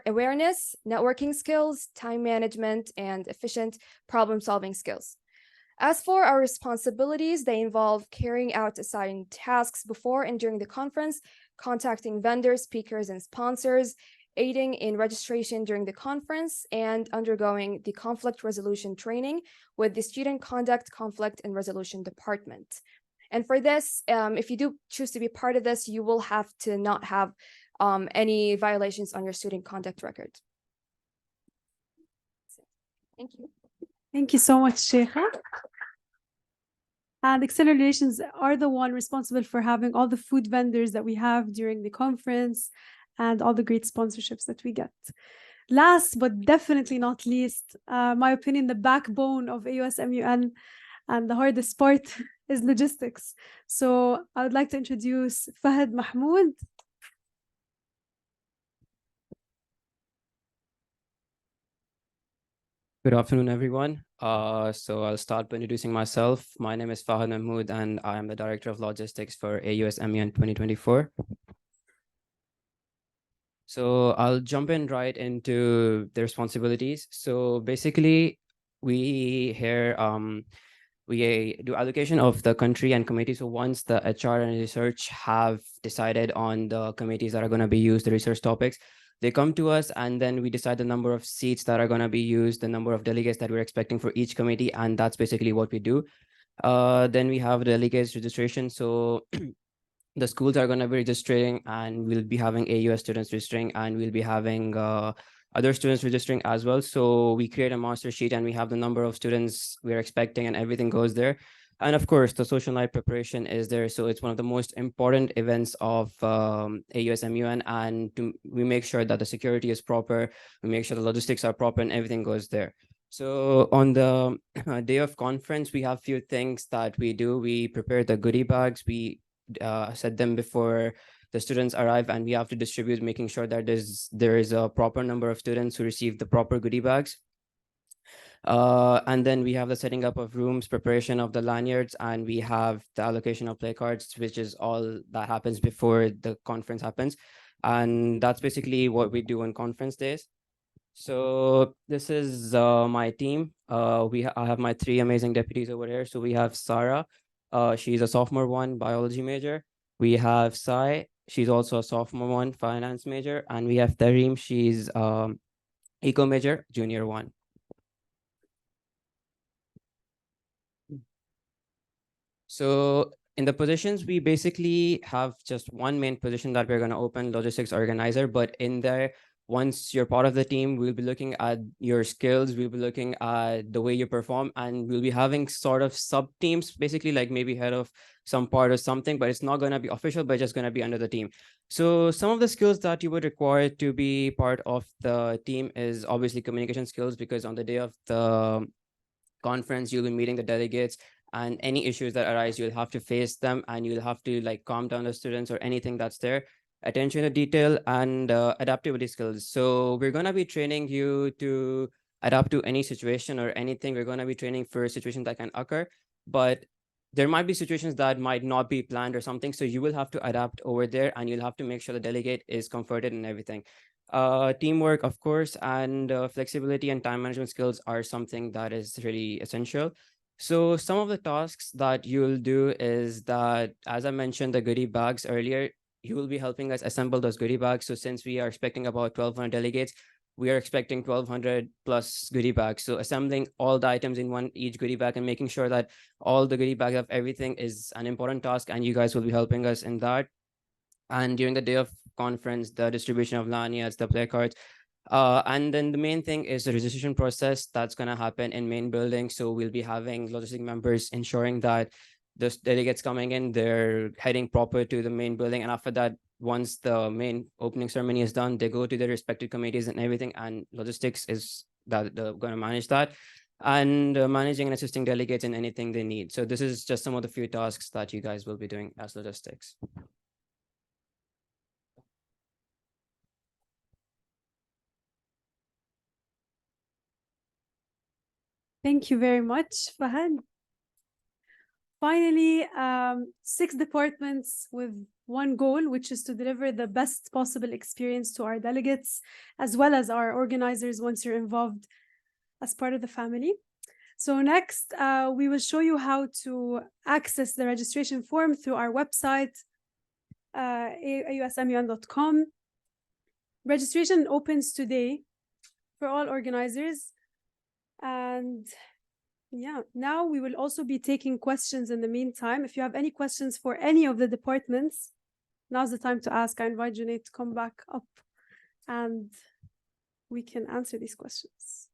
awareness, networking skills, time management, and efficient problem-solving skills. As for our responsibilities, they involve carrying out assigned tasks before and during the conference, contacting vendors, speakers, and sponsors, aiding in registration during the conference, and undergoing the conflict resolution training with the Student Conduct, Conflict, and Resolution Department. And for this, if you do choose to be part of this, you will have to not have any violations on your student conduct record. Thank you. Thank you so much, Sheikha. And external relations are the one responsible for having all the food vendors that we have during the conference and all the great sponsorships that we get. Last but definitely not least, my opinion, the backbone of AUSMUN and the hardest part is logistics. So I would like to introduce Fahad Mahmoud. Good afternoon, everyone. So I'll start by introducing myself. My name is Fahad Mahmoud, and I am the Director of Logistics for AUSMUN 2024. So I'll jump in right into the responsibilities. So basically, we here we do allocation of the country and committee. So once the HR and research have decided on the committees that are going to be used, the research topics, they come to us, and then we decide the number of seats that are going to be used, the number of delegates that we're expecting for each committee, and that's basically what we do. Then we have delegates registration. So the schools are going to be registering, and we'll be having AUS students registering, and we'll be having other students registering as well. So we create a master sheet, and we have the number of students we're expecting, and everything goes there. And of course, the social night preparation is there. So it's one of the most important events of AUSMUN, and we make sure that the security is proper, we make sure the logistics are proper, and everything goes there. So on the day of conference, we have few things that we do. We prepare the goodie bags. We set them before the students arrive, and we have to distribute, making sure that there is a proper number of students who receive the proper goodie bags. And then we have the setting up of rooms, preparation of the lanyards, and we have the allocation of play cards, which is all that happens before the conference happens. And that's basically what we do on conference days. So this is my team. I have my 3 amazing deputies over here. So we have Sarah. She's a sophomore 1, biology major. We have Sai. She's also a sophomore 1, finance major. And we have Tareem. She's eco major, junior 1. So in the positions, we basically have just one main position that we're going to open, logistics organizer. But in there, once you're part of the team, we'll be looking at your skills, we'll be looking at the way you perform, and we'll be having sort of sub teams, basically like maybe head of some part or something, but it's not going to be official, but just going to be under the team. So some of the skills that you would require to be part of the team is obviously communication skills, because on the day of the conference, you'll be meeting the delegates, and any issues that arise, you'll have to face them, and you'll have to like calm down the students or anything that's there. Attention to detail and adaptability skills. So we're going to be training you to adapt to any situation or anything. We're going to be training for a situation that can occur, but there might be situations that might not be planned or something. So you will have to adapt over there, and you'll have to make sure the delegate is comforted and everything. Teamwork, of course, and flexibility and time management skills are something that is really essential. So some of the tasks that you'll do is that, as I mentioned, the goodie bags earlier, you will be helping us assemble those goodie bags. So since we are expecting about 1,200 delegates, we are expecting 1,200 plus goodie bags. So assembling all the items in each goodie bag and making sure that all the goodie bags of everything is an important task, and you guys will be helping us in that. And during the day of conference, the distribution of lanyards, the play cards, and then the main thing is the registration process that's going to happen in main building. So we'll be having logistic members ensuring that the delegates coming in, they're heading proper to the main building. And after that, once the main opening ceremony is done, they go to their respective committees and everything. And logistics is that they're going to manage that, and managing and assisting delegates in anything they need. So this is just some of the few tasks that you guys will be doing as logistics. Thank you very much, Fahad. Finally, 6 departments with one goal, which is to deliver the best possible experience to our delegates, as well as our organizers once you're involved as part of the family. So next, we will show you how to access the registration form through our website, AUSMUN.com. Registration opens today for all organizers. And yeah, now we will also be taking questions in the meantime. If you have any questions for any of the departments, now's the time to ask. I invite Junaid to come back up and we can answer these questions.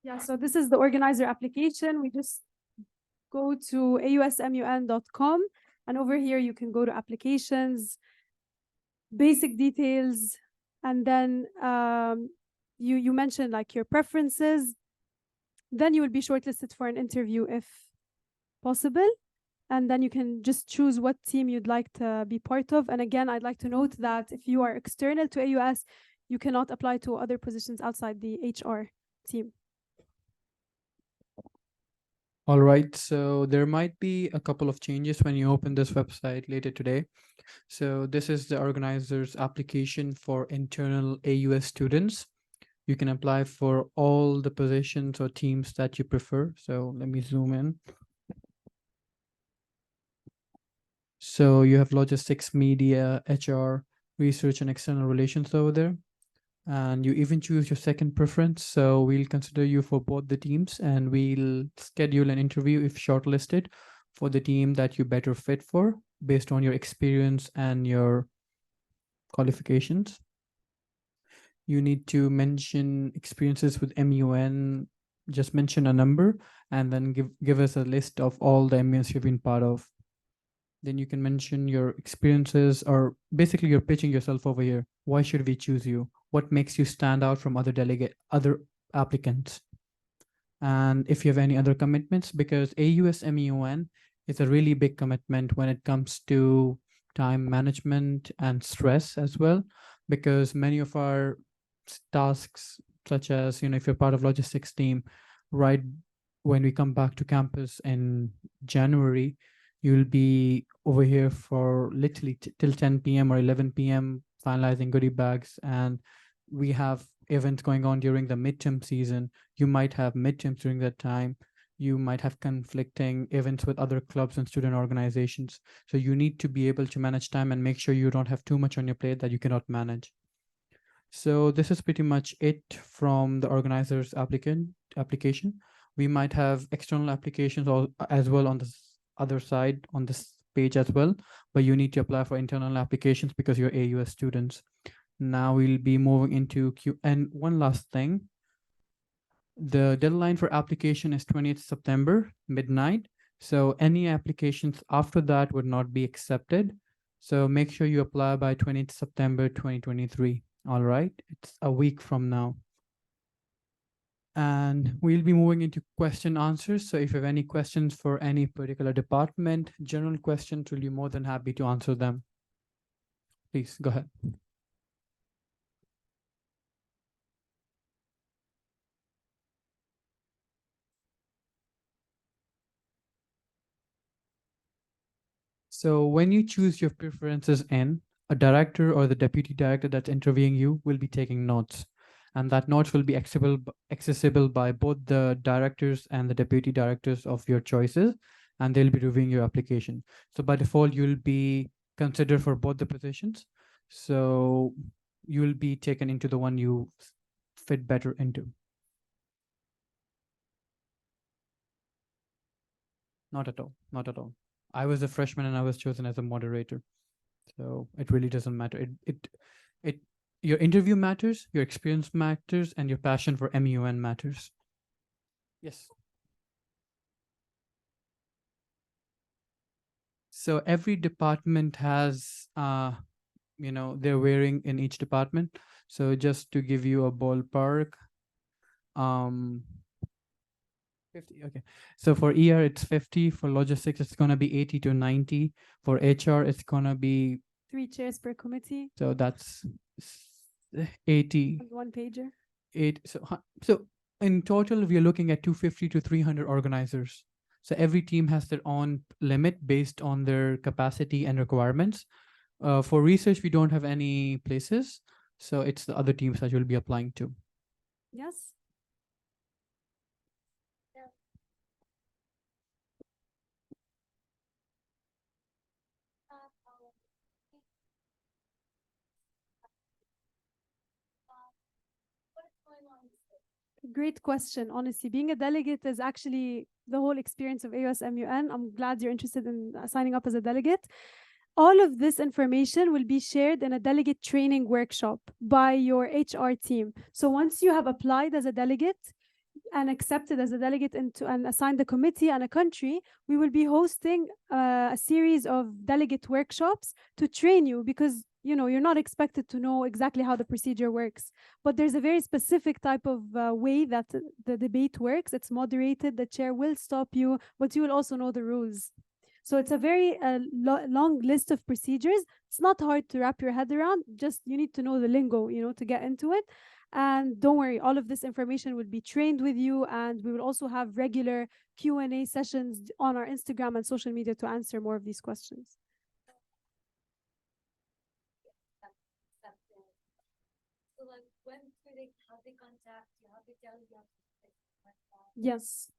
Yeah, so this is the organizer application. We just go to AUSMUN.com, and over here you can go to applications, basic details, and then you mentioned like your preferences. Then you will be shortlisted for an interview if possible, and then you can just choose what team you'd like to be part of. And again, I'd like to note that if you are external to AUS, you cannot apply to other positions outside the HR team. All right, so there might be a couple of changes when you open this website later today. So this is the organizer's application for internal AUS students. You can apply for all the positions or teams that you prefer. So let me zoom in. So you have logistics, media, HR, research, and external relations over there. And you even choose your second preference. So we'll consider you for both the teams, and we'll schedule an interview if shortlisted for the team that you better fit for based on your experience and your qualifications. You need to mention experiences with MUN, just mention a number, and then give us a list of all the MUNs you've been part of. Then you can mention your experiences, or basically you're pitching yourself over here. Why should we choose you? What makes you stand out from other applicants? And if you have any other commitments, because AUSMUN is a really big commitment when it comes to time management and stress as well, because many of our tasks, such as, if you're part of logistics team, right when we come back to campus in January, you'll be over here for literally till 10 p.m. or 11 p.m. finalizing goodie bags. And we have events going on during the midterm season. You might have midterms during that time. You might have conflicting events with other clubs and student organizations. So you need to be able to manage time and make sure you don't have too much on your plate that you cannot manage. So this is pretty much it from the organizer's application. We might have external applications as well on this other side on this page as well, but you need to apply for internal applications because you're AUS students. Now we'll be moving into Q. And one last thing, the deadline for application is 20th September, midnight. So any applications after that would not be accepted. So make sure you apply by 20th September 2023. All right, it's a week from now. And we'll be moving into question answers. So if you have any questions for any particular department, general questions, we'll be more than happy to answer them. Please go ahead. So when you choose your preferences in, a director or the deputy director that's interviewing you will be taking notes. And that notes will be accessible by both the directors and the deputy directors of your choices, and they'll be reviewing your application. So by default, you'll be considered for both the positions. So you'll be taken into the one you fit better into. Not at all, not at all. I was a freshman and I was chosen as a moderator. So it really doesn't matter. Your interview matters, your experience matters, and your passion for MUN matters. Yes. So every department has, they're wearing in each department. So just to give you a ballpark, 50, okay. So for ER, it's 50. For logistics, it's going to be 80 to 90. For HR, it's going to be 3 chairs per committee. So that's 80. And 1 pager. 8. So in total, we are looking at 250 to 300 organizers. So every team has their own limit based on their capacity and requirements. For research, we don't have any places. So it's the other teams that you'll be applying to. Yes. Great question. Honestly, being a delegate is actually the whole experience of AUSMUN. I'm glad you're interested in signing up as a delegate. All of this information will be shared in a delegate training workshop by your HR team. So once you have applied as a delegate and accepted as a delegate and assigned a committee and a country, we will be hosting a series of delegate workshops to train you, because you're not expected to know exactly how the procedure works, but there's a very specific type of way that the debate works. It's moderated, the chair will stop you, but you will also know the rules. So it's a very long list of procedures. It's not hard to wrap your head around, just you need to know the lingo, to get into it. And don't worry, all of this information will be trained with you, and we will also have regular Q&A sessions on our Instagram and social media to answer more of these questions. So like when do they, how they contact you, how they tell you? Yes,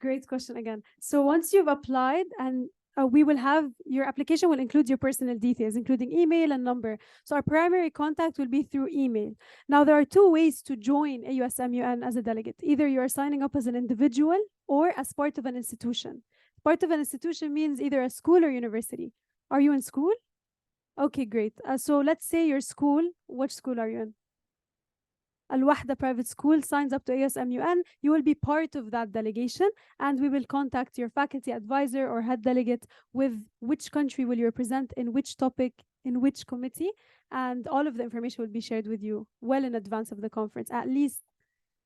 great question again. So once you've applied, and we will have, your application will include your personal details, including email and number. So our primary contact will be through email. Now, there are 2 ways to join AUSMUN as a delegate. Either you are signing up as an individual or as part of an institution. Part of an institution means either a school or university. Are you in school? Okay, great. So let's say your school, which school are you in? Al-Wahda Private School signs up to AUSMUN, you will be part of that delegation, and we will contact your faculty advisor or head delegate with which country will you represent, in which topic, in which committee, and all of the information will be shared with you well in advance of the conference. At least,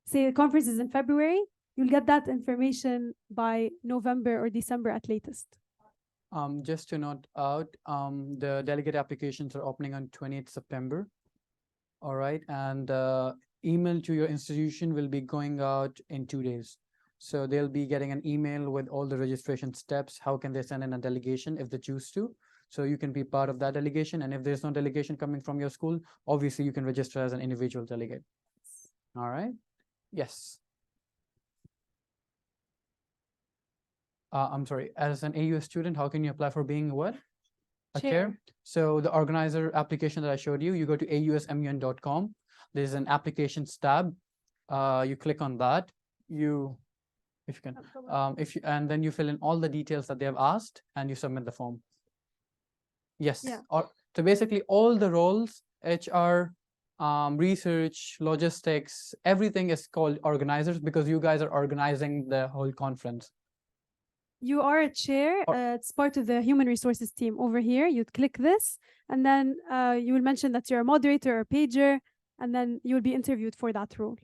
say the conference is in February, you'll get that information by November or December at latest. Just to note out, the delegate applications are opening on 20th September. All right, and email to your institution will be going out in 2 days. So they'll be getting an email with all the registration steps. How can they send in a delegation if they choose to? So you can be part of that delegation. And if there's no delegation coming from your school, obviously you can register as an individual delegate. All right. Yes. I'm sorry, as an AUS student, how can you apply for being what? A Chair. chair. So the organizer application that I showed you, you go to AUSMUN.com. There's an applications tab. You click on that. If you can, and then you fill in all the details that they have asked and you submit the form. Yes. Yeah. So basically all the roles, HR, research, logistics, everything is called organizers because you guys are organizing the whole conference. You are a chair. It's part of the human resources team over here. You'd click this, and then you will mention that you're a moderator or pager, and then you will be interviewed for that role.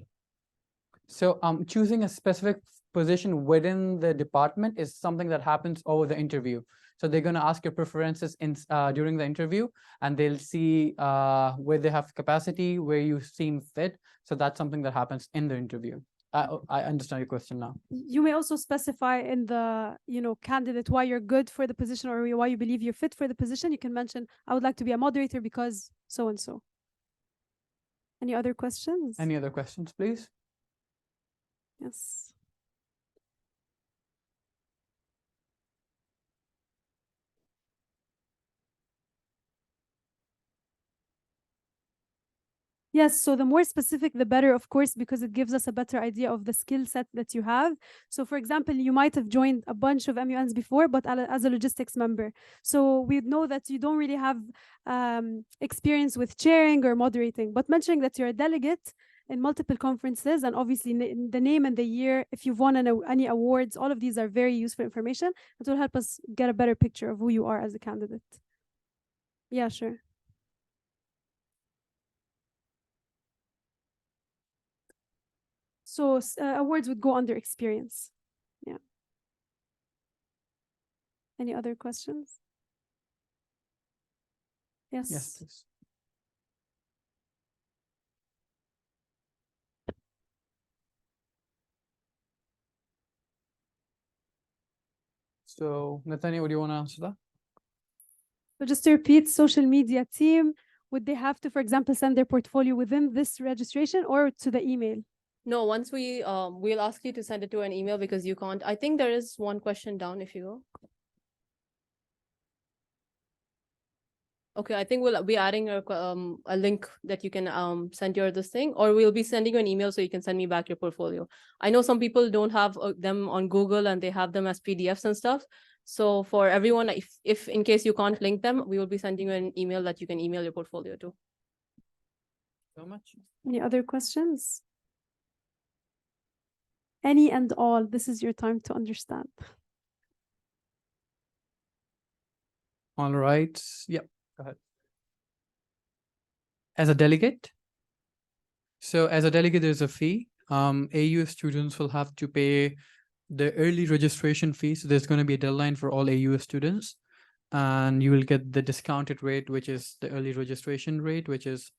So choosing a specific position within the department is something that happens over the interview. So they're going to ask your preferences during the interview, and they'll see where they have capacity, where you seem fit. So that's something that happens in the interview. I understand your question now. You may also specify in the candidate why you're good for the position or why you believe you're fit for the position. You can mention, I would like to be a moderator because so and so. Any other questions? Any other questions, please? Yes. Yes, so the more specific, the better, of course, because it gives us a better idea of the skill set that you have. So, for example, you might have joined a bunch of MUNs before, but as a logistics member. So we know that you don't really have experience with chairing or moderating, but mentioning that you're a delegate in multiple conferences, and obviously the name and the year, if you've won any awards, all of these are very useful information. It will help us get a better picture of who you are as a candidate. Yeah, sure. So awards would go under experience. Yeah. Any other questions? Yes. Yes, please. So, Nathaniel, would you want to answer that? So just to repeat, social media team, would they have to, for example, send their portfolio within this registration or to the email? No, once we'll ask you to send it to an email because you can't. I think there is one question down if you go. Okay, I think we'll be adding a link that you can send your this thing, or we'll be sending you an email so you can send me back your portfolio. I know some people don't have them on Google and they have them as PDFs and stuff. So for everyone, if in case you can't link them, we will be sending you an email that you can email your portfolio to. So much. Any other questions? Any and all, this is your time to understand. All right. Yep. Go ahead. As a delegate, there's a fee. AU students will have to pay the early registration fee. So there's going to be a deadline for all AU students, and you will get the discounted rate, which is the early registration rate, which is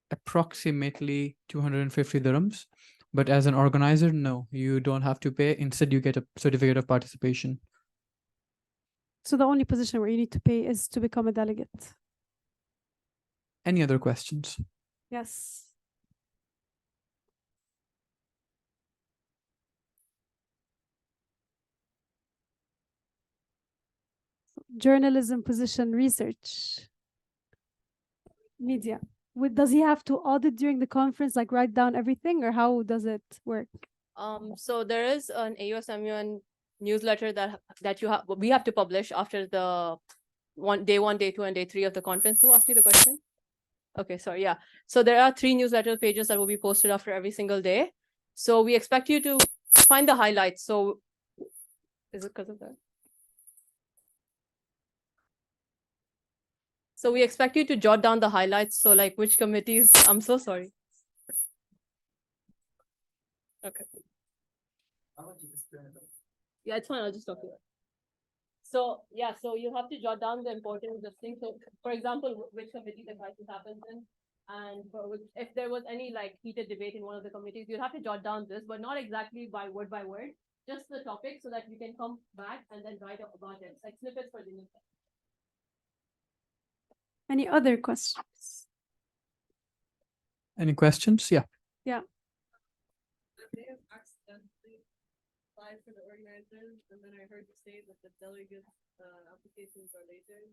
approximately 250 dirhams. But as an organizer, no, you don't have to pay. Instead, you get a certificate of participation. So the only position where you need to pay is to become a delegate. Any other questions? Yes. Journalism position, research, media. Does he have to audit during the conference, like write down everything, or how does it work? So there is an AUSMUN newsletter that we have to publish after the day 1, day 2, and day 3 of the conference. Who asked me the question? Okay, sorry. Yeah. So there are 3 newsletter pages that will be posted after every single day. So we expect you to find the highlights. So is it because of that? So we expect you to jot down the highlights. So like which committees, I'm so sorry. Okay. Yeah, it's fine. I'll just talk to you. So yeah, so you have to jot down the important things. So for example, which committee the crisis happens in, and if there was any like heated debate in one of the committees, you'll have to jot down this, but not exactly by word, just the topic so that you can come back and then write about it, like snippets for the newsletter. Any other questions? Any questions? Yeah. Yeah. applied for the organizers, and then I heard you say that the delegates applications are later.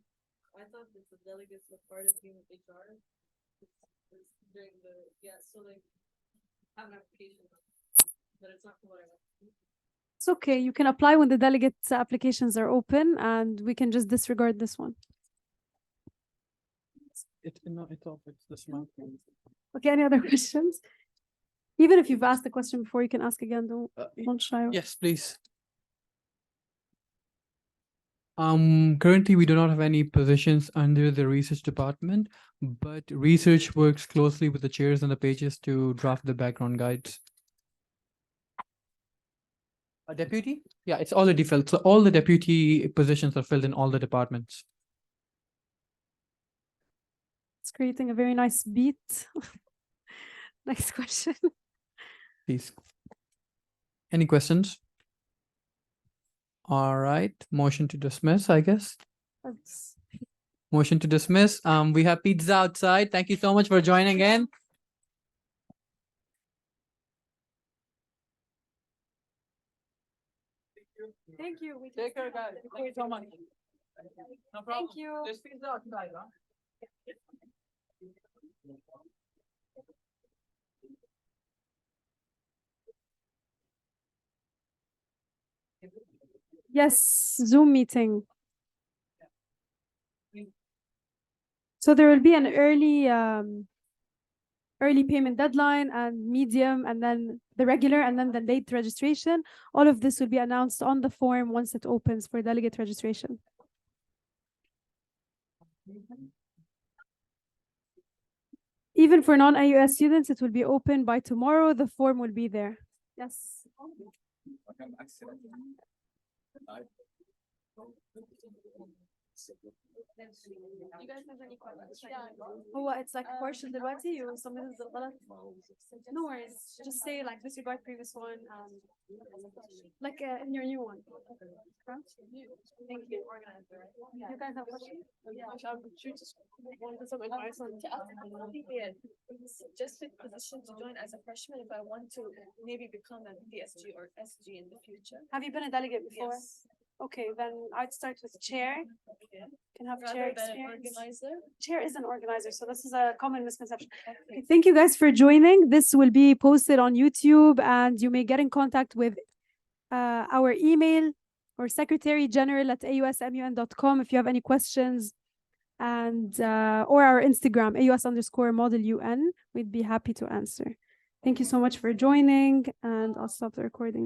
I thought that the delegates were part of human HR. During the so like have an application, but it's not what I want. It's okay. You can apply when the delegate applications are open, and we can just disregard this one. It's this month. Okay, any other questions? Even if you've asked the question before, you can ask again. Don't shy away. Yes, please. Currently we do not have any positions under the research department, but research works closely with the chairs and the pages to draft the background guides. A deputy? Yeah, it's already filled. So all the deputy positions are filled in all the departments. It's creating a very nice beat. Next question. Please. Any questions? All right, motion to dismiss, I guess. Motion to dismiss. We have pizza outside. Thank you so much for joining in. Thank you. Take care, guys. Thank you so much. No problem. Thank you. There's pizza outside, huh? Yes, Zoom meeting. So there will be an early payment deadline and medium, and then the regular, and then the late registration. All of this will be announced on the form once it opens for delegate registration. Even for non-AUS students, it will be open by tomorrow. The form will be there. Yes. You guys have any questions? هو it's like portion دلوقتي وصممت الغلط. No worries. Just say like disregard previous one. Like in your new one. Thank you. You guys have questions? Just wanted some advice on just pick position to join as a freshman if I want to maybe become a PSG or SG in the future. Have you been a delegate before? Yes. Okay, then I'd start with chair. Can have chair Rather than an experience. organizer. Chair is an organizer, so this is a common misconception. Okay, thank you guys for joining. This will be posted on YouTube, and you may get in contact with our email or secretary-general@ausmun.com if you have any questions, and or our Instagram AUS_model UN. We'd be happy to answer. Thank you so much for joining, and I'll stop the recording.